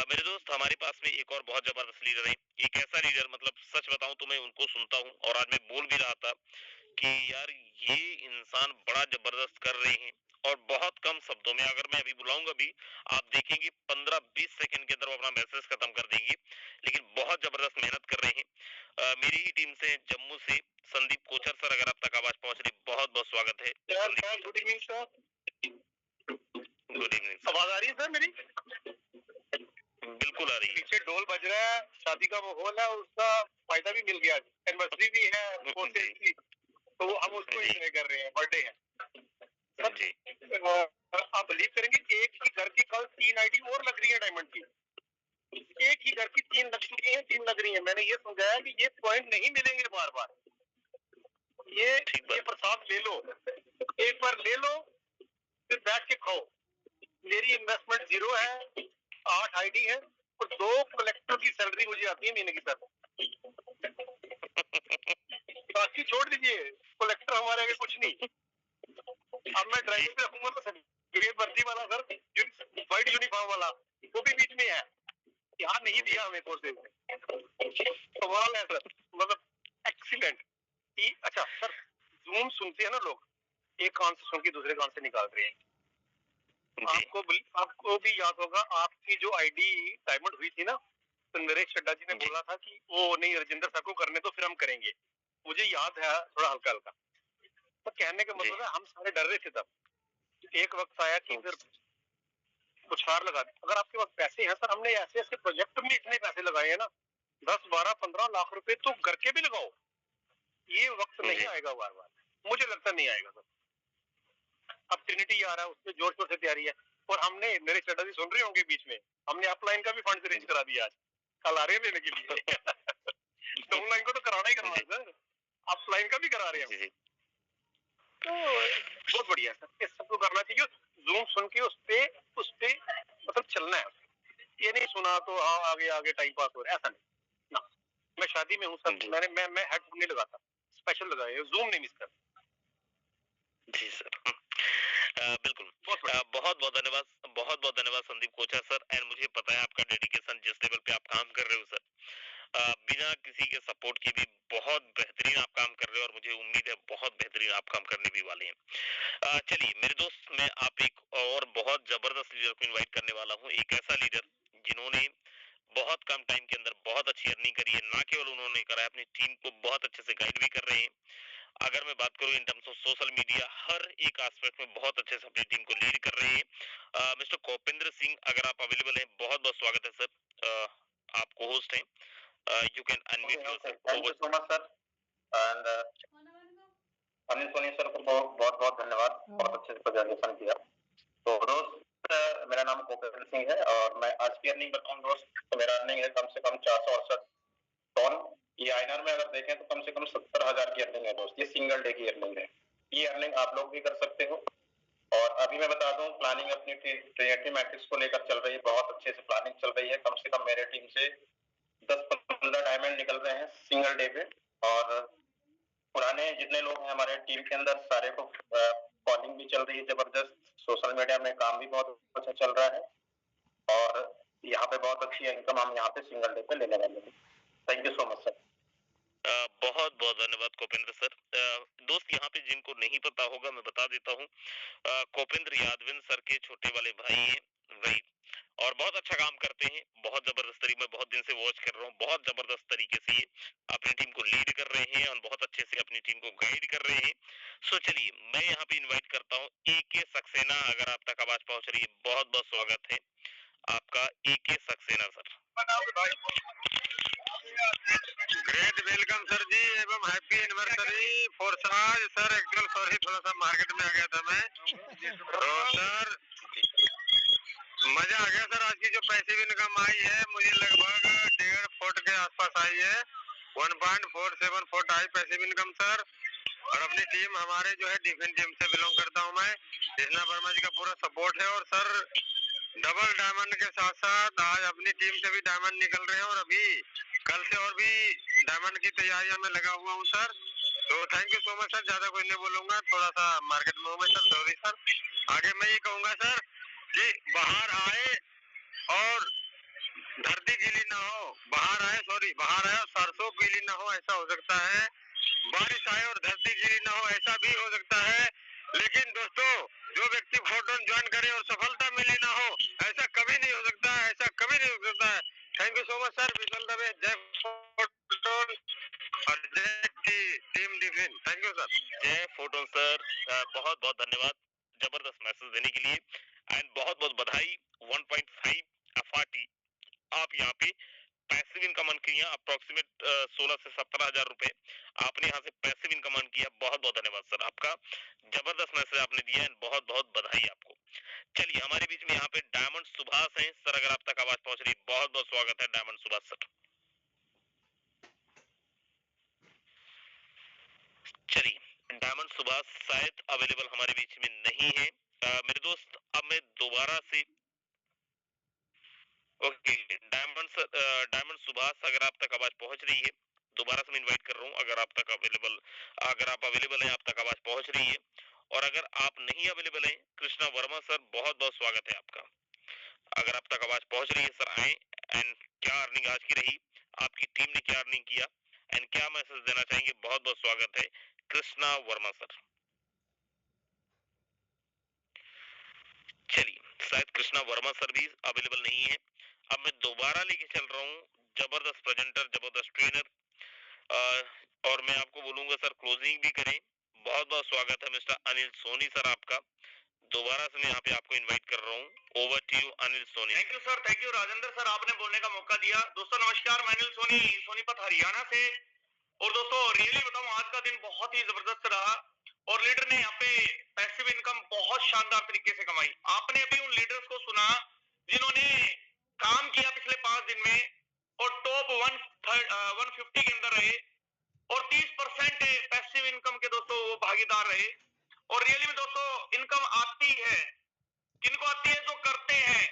मेरे दोस्त, हमारे पास में एक और बहुत जबरदस्त लीडर है। एक ऐसा लीडर, मतलब सच बताऊं तो मैं उनको सुनता हूँ, और आज मैं बोल भी रहा था कि यार ये इंसान बड़ा जबरदस्त कर रहे हैं, और बहुत कम शब्दों में, अगर मैं अभी बुलाऊंगा भी, आप देखेंगे 15-20 सेकंड के अंदर वो अपना मैसेज खत्म कर देंगे, लेकिन बहुत जबरदस्त मेहनत कर रहे हैं। मेरी ही टीम से, जम्मू से संदीप कोचर सर, अगर आप तक आवाज पहुंच रही, बहुत बहुत स्वागत है। Good evening sir. Good evening. आवाज आ रही है सर मेरी? बिल्कुल आ रही है। पीछे ढोल बज रहा है, शादी का माहौल है, उसका फायदा भी मिल गया। एनिवर्सरी भी है की, तो हम उसको एंजॉय कर रहे हैं, बर्थडे है। आप बिलीव करेंगे, एक ही घर की कल 3 आईडी और लग रही है डायमंड की। एक ही घर की 3 लग चुकी है, 3 लग रही है। मैंने ये समझाया कि ये पॉइंट नहीं मिलेंगे बार बार, ये प्रसाद ले लो, एक बार ले लो, फिर बैठ के खाओ। मेरी इन्वेस्टमेंट 0 है, 8 आईडी है, और 2 कलेक्टर की सैलरी मुझे आती है महीने की सर। बाकी छोड़ दीजिए, कलेक्टर हमारे आगे कुछ नहीं। अब मैं ड्राइवर पे रखूंगा तो सर वर्दी वाला सर, व्हाइट यूनिफॉर्म वाला, वो भी बीच में है। यहाँ नहीं दिया हमें कोर्सेज में, सवाल है सर, मतलब एक्सीलेंट। अच्छा सर, जूम सुनते हैं ना लोग, एक कान से सुन के दूसरे कान से निकाल रहे हैं। आपको भी याद होगा, आपकी जो आईडी डायमंड हुई थी ना, तो नरेश चड्डा जी ने बोला था कि वो नहीं, राजेंद्र सर को करने तो फिर हम करेंगे। मुझे याद है थोड़ा हल्का हल्का, तो कहने का मतलब है हम सारे डर रहे थे तब। एक वक्त आया कि फिर कुछार लगा दी। अगर आपके पास पैसे हैं सर, हमने ऐसे ऐसे प्रोजेक्ट में इतने पैसे लगाए हैं ना, 10, 12, 15 लाख रुपए तो घर के भी लगाओ। ये वक्त नहीं आएगा बार बार, मुझे लगता नहीं आएगा सर। अब ट्रिनिटी आ रहा है, उसमें जोर शोर से तैयारी है, और हमने, मेरे चड्डा जी सुन रहे होंगे बीच में, हमने अपलाइन का भी फंड अरेंज करा दिया आज, कल आ रहे हैं लेने के लिए। डाउनलाइन को तो कराना ही कराना है सर, अपलाइन का भी करा रहे हैं। तो बहुत बढ़िया सर, इस सबको करना चाहिए। जूम सुन के उस पे मतलब चलना है, ये नहीं सुना तो हाँ आगे आगे टाइम पास हो रहा है, ऐसा नहीं ना। मैं शादी में हूँ सर, मैं हेडफोन नहीं लगाता, स्पेशल लगाए, जूम नहीं मिस कर। जी सर, बिल्कुल। बहुत बहुत धन्यवाद संदीप कोचा सर, एंड मुझे पता है आपका डेडिकेशन, जिस लेवल पे आप काम कर रहे हो सर, बिना किसी के सपोर्ट के भी बहुत बेहतरीन आप काम कर रहे हो और मुझे उम्मीद है बहुत बेहतरीन आप काम करने भी वाले हैं। चलिए मेरे दोस्त, मैं आप एक और बहुत जबरदस्त लीडर को इनवाइट करने वाला हूँ, एक ऐसा लीडर जिन्होंने बहुत कम टाइम के अंदर बहुत अच्छी अर्निंग करी है। ना केवल उन्होंने करा है, अपनी टीम को बहुत अच्छे से गाइड भी कर रहे हैं। अगर मैं बात करूं in terms of social media, हर एक एस्पेक्ट में बहुत अच्छे से अपनी टीम को लीड कर रहे हैं। मिस्टर कोपेंद्र सिंह, अगर आप अवेलेबल हैं, बहुत बहुत स्वागत है सर। आप को होस्ट हैं, you can unmute yourself. Thank you so much sir. And Anil Soni sir को बहुत बहुत धन्यवाद, बहुत अच्छे से प्रेजेंटेशन किया। तो दोस्त, मेरा नाम कोपेंद्र सिंह है और मैं आज की अर्निंग बताऊं दोस्त, तो मेरा अर्निंग है कम से कम 468 टन। ये आईएनआर में अगर देखें तो कम से कम 70,000 की अर्निंग है दोस्त। ये सिंगल डे की अर्निंग है। ये अर्निंग आप लोग भी कर सकते हो। और अभी मैं बता दूं, प्लानिंग अपनी ट्रिनिटी मैट्रिक्स को लेकर चल रही है, बहुत अच्छे से प्लानिंग चल रही है। कम से कम मेरे टीम से 10-15 डायमंड निकल रहे हैं सिंगल डे पे। और पुराने जितने लोग हैं हमारे टीम के अंदर, सारे को कॉलिंग भी चल रही है जबरदस्त। सोशल मीडिया में काम भी बहुत अच्छा चल रहा है और यहाँ पे बहुत अच्छी इनकम हम यहाँ पे सिंगल डे पे लेने वाले हैं। Thank you so much sir. बहुत बहुत धन्यवाद कोपेंद्र सर। दोस्त, यहाँ पे जिनको नहीं पता होगा मैं बता देता हूँ, कोपेंद्र यादविंद सर के छोटे वाले भाई हैं वही, और बहुत अच्छा काम करते हैं। बहुत जबरदस्त तरीके, मैं बहुत दिन से वॉच कर रहा हूँ, बहुत जबरदस्त तरीके से ये अपनी टीम को लीड कर रहे हैं और बहुत अच्छे से अपनी टीम को गाइड कर रहे हैं। सो चलिए मैं यहाँ पे इनवाइट करता हूँ AK सक्सेना। अगर आप तक आवाज पहुंच रही है, बहुत बहुत स्वागत है आपका AK Saxena sir. Great welcome sir ji एवं हैप्पी एनिवर्सरी फॉर साज सर। एक्चुअल सॉरी, थोड़ा सा मार्केट में आ गया था मैं। तो सर मजा आ गया सर। आज की जो पैसिव इनकम आई है मुझे लगभग 1.5 फुट के आसपास आई है। 1.47 foot I passive income sir. और अपनी टीम हमारे जो है डिफेंस टीम से बिलोंग करता हूँ मैं। कृष्णा वर्मा जी का पूरा सपोर्ट है। और सर डबल डायमंड के साथ साथ आज अपनी टीम से भी डायमंड निकल रहे हैं और अभी कल से और भी डायमंड की तैयारियां में लगा हुआ हूँ सर। तो thank you so much sir. ज्यादा कुछ नहीं बोलूंगा, थोड़ा सा मार्केट में हूँ मैं सर, सॉरी सर। आगे मैं ये कहूंगा सर कि बाहर आए और धरती गीली ना हो, बाहर आए और सरसों पीली ना हो, ऐसा हो सकता है। बारिश आए और धरती गीली ना हो, ऐसा भी हो सकता है। लेकिन दोस्तों, जो व्यक्ति फोटोन ज्वाइन करे और सफलता मिली ना हो, ऐसा कभी नहीं हो सकता है, ऐसा कभी नहीं हो सकता है। Thank you so much sir. We shall Dave, जय फोटोन और जय team defence. Thank you sir. जय फोटोन सर, बहुत बहुत धन्यवाद जबरदस्त मैसेज देने के लिए एंड बहुत बहुत बधाई। 1.5 FRT आप यहाँ पे पैसिव इनकम अर्न किया, अप्रोक्सीमेट 16 से 17,000 रुपए आपने यहाँ से पैसिव इनकम अर्न किया। बहुत बहुत धन्यवाद सर आपका, जबरदस्त मैसेज आपने दिया है, बहुत बहुत बधाई आपको। चलिए हमारे बीच में यहाँ पे डायमंड सुभाष हैं सर, अगर आप तक आवाज पहुंच रही, बहुत बहुत स्वागत है डायमंड सुभाष सर। चलिए डायमंड सुभाष शायद अवेलेबल हमारे बीच में नहीं है। मेरे दोस्त, अब मैं दोबारा से ओके डायमंड सुभाष, अगर आप तक आवाज पहुंच रही है, दोबारा से मैं इनवाइट कर रहा हूँ। अगर आप अवेलेबल है, आप तक आवाज पहुंच रही है। और अगर आप नहीं अवेलेबल हैं, कृष्णा वर्मा सर, बहुत बहुत स्वागत है आपका। अगर आप तक आवाज पहुंच रही है सर, आए एंड क्या अर्निंग आज की रही, आपकी टीम ने क्या अर्निंग किया एंड क्या मैसेज देना चाहेंगे, बहुत बहुत स्वागत है कृष्णा वर्मा सर। चलिए शायद कृष्णा वर्मा सर भी अवेलेबल नहीं है। अब मैं दोबारा लेके चल रहा हूँ जबरदस्त प्रेजेंटर, जबरदस्त ट्रेनर, और मैं आपको बोलूंगा सर क्लोजिंग भी करें। बहुत बहुत स्वागत है मिस्टर अनिल सोनी सर आपका। दोबारा से मैं यहाँ पे आपको इनवाइट कर रहा हूँ। Over to you Anil Soni. Thank you sir, thank you Rajendra sir, आपने बोलने का मौका दिया। दोस्तों नमस्कार, मैं अनिल सोनी, सोनीपत हरियाणा से। और दोस्तों रियली बताऊं, आज का दिन बहुत ही जबरदस्त रहा और लीडर ने यहाँ पे पैसिव इनकम बहुत शानदार तरीके से कमाई। आपने अभी उन लीडर्स को सुना जिन्होंने काम किया पिछले 5 दिन में और टॉप 150 के अंदर रहे और 30% पैसिव इनकम के दोस्तों वो भागीदार रहे। और रियली में दोस्तों इनकम आती है, किनको आती है? जो करते हैं,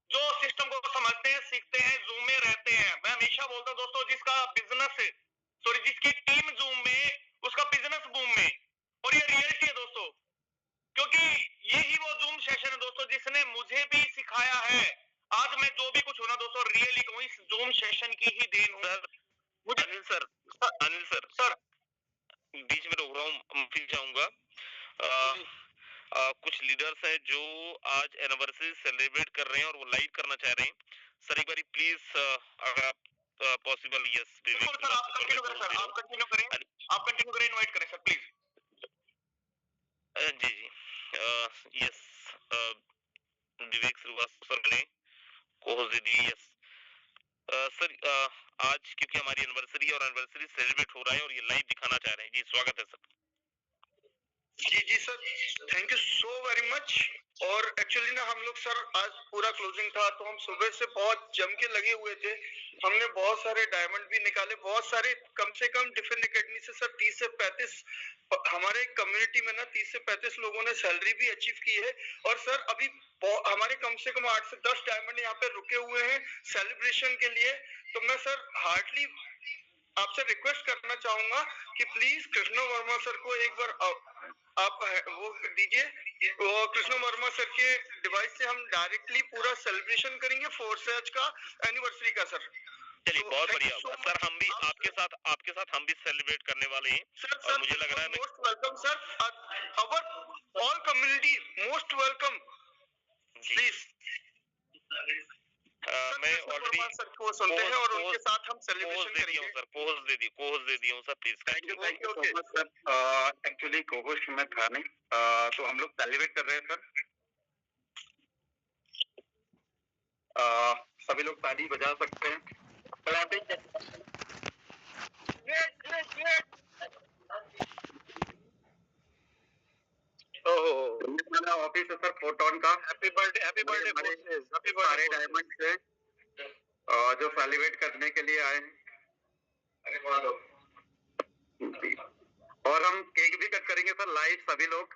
जो सिस्टम को समझते हैं, सीखते हैं, जूम में रहते हैं। मैं हमेशा बोलता हूँ दोस्तों, जिसकी टीम जूम में, उसका बिजनेस बूम में। और ये रियलिटी है दोस्तों, क्योंकि यही वो जूम सेशन है दोस्तों जिसने मुझे भी सिखाया है। आज मैं जो भी कुछ हूं ना दोस्तों, रियली कहूं, इस जूम सेशन की ही देन हूं। मुझे अनिल सर बीच में रोक रहा हूँ, माफी चाहूंगा। कुछ लीडर्स हैं जो आज एनिवर्सरी सेलिब्रेट कर रहे हैं और वो लाइव करना चाह रहे हैं। सर एक बारी प्लीज अगर आप पॉसिबल, यस बिल्कुल सर, आप कंटिन्यू करें सर, आप कंटिन्यू करें, इनवाइट करें सर प्लीज। जी यस विवेक श्रीवास्तव सर ने को दे दी। यस सर आज क्योंकि हमारी एनिवर्सरी और एनिवर्सरी सेलिब्रेट हो रहा है और ये लाइव दिखाना चाह रहे हैं। जी स्वागत है सर। जी sir, thank you so very much. और एक्चुअली ना हम लोग सर आज पूरा क्लोजिंग था तो हम सुबह से बहुत जम के लगे हुए थे। हमने बहुत सारे डायमंड भी निकाले, बहुत सारे, कम से कम डिफेंस एकेडमी से सर 30 से 35 हमारे कम्युनिटी में ना 30 से 35 लोगों ने सैलरी भी अचीव की है। और सर अभी हमारे कम से कम 8 से 10 डायमंड यहाँ पे रुके हुए हैं सेलिब्रेशन के लिए। तो मैं सर हार्डली आपसे रिक्वेस्ट करना चाहूंगा कि प्लीज कृष्ण वर्मा सर को एक बार आप वो दीजिए। वो कृष्ण वर्मा सर के डिवाइस से हम डायरेक्टली पूरा सेलिब्रेशन करेंगे फोर्सेज का एनिवर्सरी का सर। चलिए बहुत बढ़िया होगा सर, हम भी आपके साथ हम भी सेलिब्रेट करने वाले हैं सर। और मुझे लग रहा है most welcome sir, our all community most welcome please. मैं ऑलरेडी सर को सुनते हैं और उनके साथ हम सेलिब्रेशन करेंगे सर। कोहोस्ट दे दिया हूं sir please. Thank you so much sir. Actually co-host में था नहीं, तो हम लोग सेलिब्रेट कर रहे हैं सर। सभी लोग ताली बजा सकते हैं। ऑफिस है सर फोटोन का। हैप्पी बर्थडे सारे डायमंड से जो सेलिब्रेट करने के लिए आए हैं। और हम केक भी कट करेंगे सर लाइव, सभी लोग।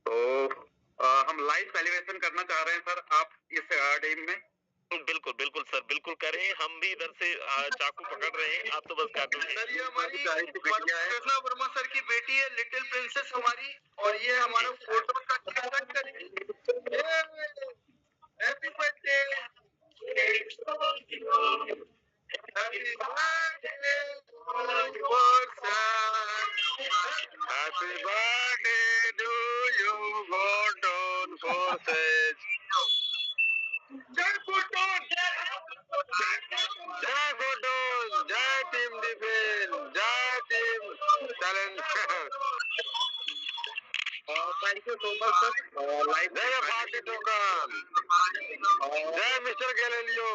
तो हम लाइव सेलिब्रेशन करना चाह रहे हैं सर आप इस डे में। बिल्कुल सर, बिल्कुल करें। हम भी इधर से चाकू पकड़ रहे हैं, आप तो बस काटो। सर ये हमारी कृष्णा वर्मा सर की बेटी है, लिटिल प्रिंसेस हमारी, और ये हमारा फोटो का कट करेंगे। Happy birthday, happy birthday to you photon forces. जय फोटोन, जय टीम डिफेंस, जय team challenge. Thank you so much sir. जय पार्टी टोकन, जय मिस्टर गैलीलियो,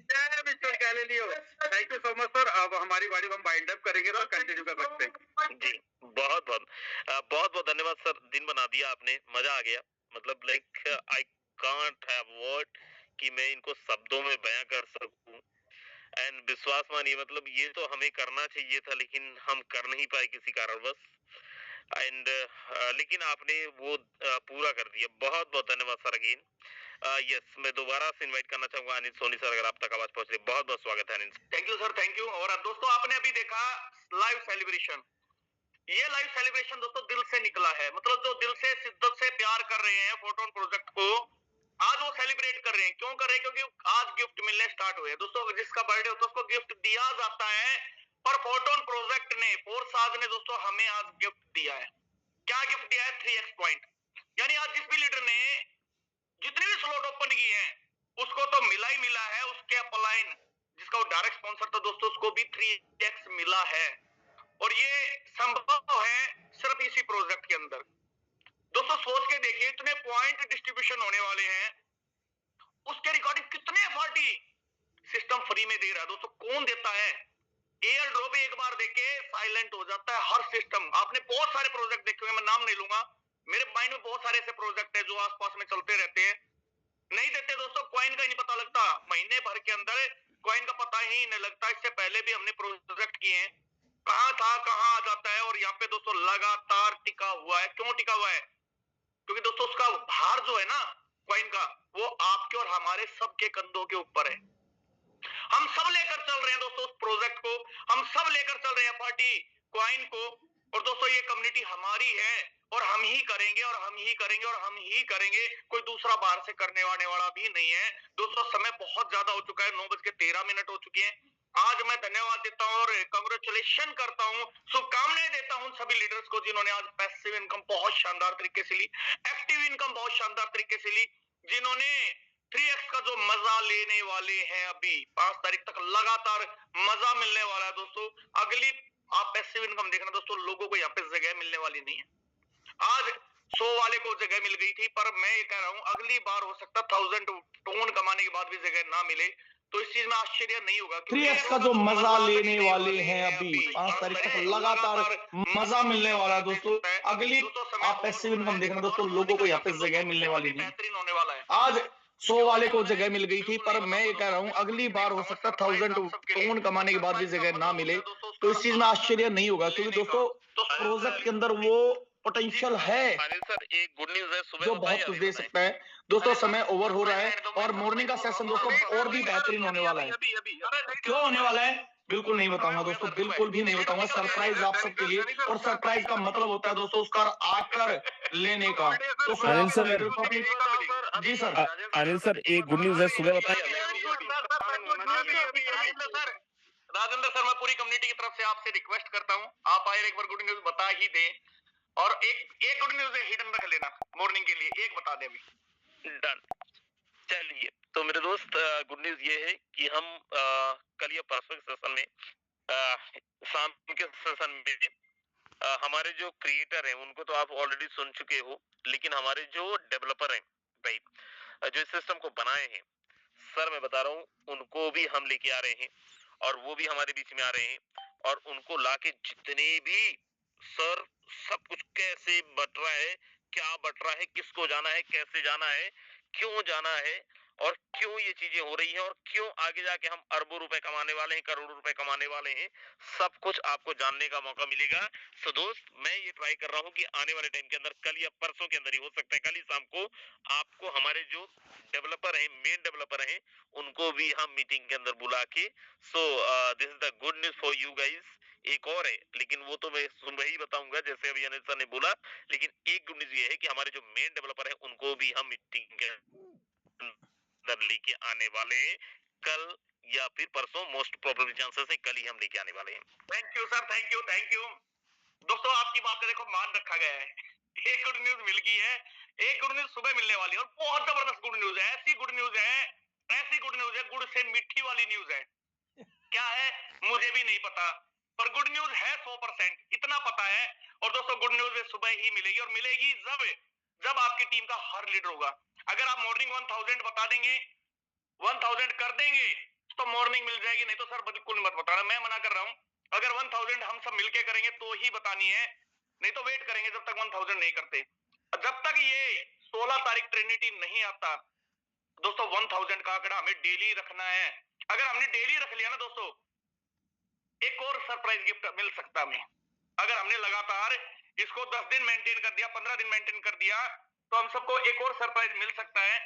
जय mister Galileo. Thank you so much sir. अब हमारी बारी हम बाइंड अप करेंगे तो कंटिन्यू कर सकते हैं। जी बहुत धन्यवाद सर। दिन बना दिया आपने, मजा आ गया। मतलब like I can't have word कि मैं इनको शब्दों में बयां कर सकूं। एंड विश्वास मानिए, मतलब ये तो हमें करना चाहिए था लेकिन हम कर नहीं पाए किसी कारणवश। एंड लेकिन आपने वो पूरा कर दिया। बहुत धन्यवाद सर अगेन। यस मैं दोबारा से इनवाइट करना चाहूंगा अनिल सोनी सर, अगर आप तक आवाज पहुंच रही। बहुत स्वागत है Anil. Thank you sir, thank you. और दोस्तों आपने अभी देखा लाइव सेलिब्रेशन। ये लाइव सेलिब्रेशन दोस्तों दिल से निकला है। मतलब जो दिल से शिद्दत से प्यार कर रहे हैं फोटोन प्रोजेक्ट को, आज वो सेलिब्रेट कर रहे हैं। क्यों कर रहे हैं? क्योंकि आज गिफ्ट मिलने स्टार्ट हुए। दोस्तों जिसका बर्थडे होता है उसको गिफ्ट दिया जाता है, पर फोटोन प्रोजेक्ट ने, फोर्साज ने दोस्तों हमें आज गिफ्ट दिया है। क्या गिफ्ट दिया है? 3x point. यानी आज जिस भी लीडर ने जितने भी स्लॉट ओपन किए हैं उसको तो मिला ही मिला है। उसके अपलाइन जिसका वो डायरेक्ट स्पॉन्सर था दोस्तों, उसको भी 3x मिला है। और ये संभव है सिर्फ इसी प्रोजेक्ट के अंदर। दोस्तों सोच के देखिए, इतने पॉइंट डिस्ट्रीब्यूशन होने वाले हैं, उसके रिकॉर्डिंग कितने पार्टी सिस्टम फ्री में दे रहा है। दोस्तों कौन देता है? एयर ड्रॉप एक बार देके साइलेंट हो जाता है हर सिस्टम। आपने बहुत सारे प्रोजेक्ट देखे हुए, मैं नाम नहीं लूंगा, मेरे माइंड में बहुत सारे ऐसे प्रोजेक्ट है जो आसपास में चलते रहते हैं। नहीं देते दोस्तों, कॉइन का ही नहीं पता लगता। महीने भर के अंदर कॉइन का पता ही नहीं लगता। इससे पहले भी हमने प्रोजेक्ट किए हैं, कहां था कहां आ जाता है। और यहाँ पे दोस्तों लगातार टिका हुआ है। क्यों टिका हुआ है? क्योंकि दोस्तों उसका भार जो है ना कॉइन का, वो आपके और हमारे सबके कंधों के ऊपर है। हम सब लेकर चल रहे हैं दोस्तों उस प्रोजेक्ट को, हम सब लेकर चल रहे हैं पार्टी कॉइन को। और दोस्तों ये कम्युनिटी हमारी है और हम ही करेंगे और हम ही करेंगे और हम ही करेंगे, कोई दूसरा बाहर से करने वाला भी नहीं है। दोस्तों समय बहुत ज्यादा हो चुका है, 9:13 हो चुकी है। आज मैं धन्यवाद देता हूं और कांग्रेचुलेशन करता हूं, शुभकामनाएं देता हूं सभी लीडर्स को जिन्होंने आज पैसिव इनकम बहुत शानदार तरीके से ली, एक्टिव इनकम बहुत शानदार तरीके से ली, जिन्होंने 3x का जो मजा लेने वाले हैं। अभी 5 तारीख तक लगातार मजा मिलने वाला है दोस्तों। अगली आप पैसिव इनकम देखना दोस्तों, लोगों को यहाँ पे जगह मिलने वाली नहीं है। आज 100 वाले को जगह मिल गई थी, पर मैं ये कह रहा हूं अगली बार हो सकता 1000 टोन कमाने के बाद भी जगह ना मिले, तो इस चीज में आश्चर्य नहीं होगा। 3x का जो मजा लेने वाले हैं अभी 5 तारीख तक लगातार मजा मिलने वाला है दोस्तों। अगली आप पैसिव इनकम देखना दोस्तों, लोगों को यहाँ पे जगह मिलने वाली नहीं। बेहतरीन होने वाला है। आज 100 वाले को जगह मिल गई थी, पर मैं ये कह रहा हूं अगली बार हो सकता 1000 टोन कमाने के बाद भी जगह ना मिले, तो इस चीज में आश्चर्य नहीं होगा, क्योंकि दोस्तों प्रोजेक्ट के अंदर वो पोटेंशियल है अनिल सर, एक गुड न्यूज है, सुबह जो बहुत कुछ दे सकता है। दोस्तों समय ओवर हो रहा है और मॉर्निंग का सेशन दोस्तों और भी बेहतरीन होने वाला है। क्यों होने वाला है बिल्कुल नहीं बताऊंगा दोस्तों, बिल्कुल भी नहीं बताऊंगा। सरप्राइज आप सबके लिए, और सरप्राइज का मतलब होता है दोस्तों उसका आकर लेने का। तो फिर अनिल सर, जी सर, अनिल सर एक गुड न्यूज है, सुबह बताइए। राजेंद्र सर, मैं पूरी कम्युनिटी की तरफ से आपसे रिक्वेस्ट करता हूं, आप आए एक बार गुड न्यूज बता ही दें, और एक गुड न्यूज है हिडन रख लेना मॉर्निंग के लिए, एक बता दे अभी। डन। चलिए, तो मेरे दोस्त गुड न्यूज ये है कि हम कल या परसों के सेशन में, शाम के सेशन में हमारे जो क्रिएटर हैं उनको तो आप ऑलरेडी सुन चुके हो, लेकिन हमारे जो डेवलपर हैं भाई, जो इस सिस्टम को बनाए हैं, सर मैं बता रहा हूँ उनको भी हम लेके आ रहे हैं, और वो भी हमारे बीच में आ रहे हैं, और उनको लाके जितने भी सर सब कुछ कैसे बट रहा है, क्या बट रहा है, किसको जाना है, कैसे जाना है, क्यों जाना है, और क्यों ये चीजें हो रही हैं, और क्यों आगे जाके हम अरबों रुपए कमाने वाले हैं, करोड़ों रुपए कमाने वाले हैं, सब कुछ आपको जानने का मौका मिलेगा। सो दोस्त, मैं ये ट्राई कर रहा हूँ कि आने वाले टाइम के अंदर, कल या परसों के अंदर ही हो सकता है, कल ही शाम को आपको हमारे जो डेवलपर हैं, मेन डेवलपर हैं, उनको भी हम मीटिंग के अंदर बुला के, so this is the good news for you guys. एक और है, लेकिन वो तो मैं सुबह ही बताऊंगा जैसे अभी अनिल सर ने बोला, लेकिन एक गुड न्यूज ये है कि हमारे जो मेन डेवलपर है उनको भी हम मीटिंग के अंदर लेके आने वाले हैं, कल या फिर परसों, मोस्ट प्रोबेबली चांसेस है कल ही हम लेके आने वाले हैं। Thank you sir, thank you, thank you. दोस्तों आपकी बात का देखो मान रखा गया है, एक गुड न्यूज मिल गई है, एक गुड न्यूज सुबह मिलने वाली है, और बहुत जबरदस्त गुड न्यूज है, ऐसी गुड न्यूज है, ऐसी गुड न्यूज है, गुड़ से मीठी वाली न्यूज है। क्या है मुझे भी नहीं पता, पर गुड न्यूज है 100%, इतना पता है। और दोस्तों गुड न्यूज सुबह ही मिलेगी, और मिलेगी जब आपकी टीम का हर लीडर होगा। अगर आप मॉर्निंग 1000 बता देंगे, 1000 कर देंगे, तो मॉर्निंग मिल जाएगी, नहीं तो सर बिल्कुल मत बताना, मैं मना कर रहा हूं। अगर 1000 हम सब मिलके करेंगे तो ही बतानी है, नहीं तो वेट करेंगे जब तक 1000 नहीं करते। जब तक ये 16 तारीख ट्रिनिटी नहीं आता दोस्तों, 1000 का आंकड़ा हमें डेली रखना है। अगर हमने डेली रख लिया ना दोस्तों, एक और सरप्राइज गिफ्ट मिल सकता है हमें। अगर हमने लगातार इसको 10 दिन मेंटेन कर दिया, 15 दिन मेंटेन कर दिया, तो हम सबको एक और सरप्राइज मिल सकता है,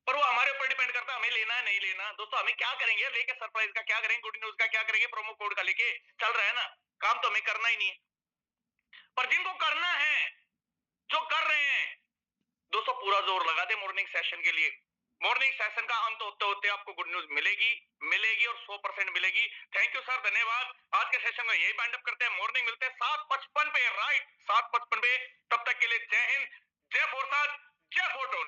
पर वो हमारे ऊपर डिपेंड करता है हमें लेना है नहीं लेना। दोस्तों हमें क्या करेंगे लेके, सरप्राइज का क्या करेंगे, गुड न्यूज का क्या करेंगे, प्रोमो कोड का लेके चल रहा है ना, काम तो हमें करना ही नहीं है। पर जिनको करना है, जो कर रहे हैं दोस्तों, पूरा जोर लगा दे मॉर्निंग सेशन के लिए। मॉर्निंग सेशन का अंत होते होते आपको गुड न्यूज मिलेगी और 100% मिलेगी। थैंक यू सर, धन्यवाद। आज के सेशन में यही बाइंड अप करते हैं, मॉर्निंग मिलते हैं 7:55 पे, राइट 7:55 पे। तब तक के लिए जय हिंद, जय फोर्साज, जय फोर्टून।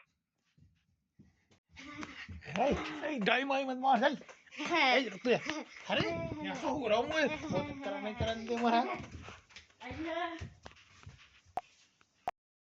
टाइम आई मत मार अरे क्या हो रहा हूँ मैं, नहीं करने दे महाराज।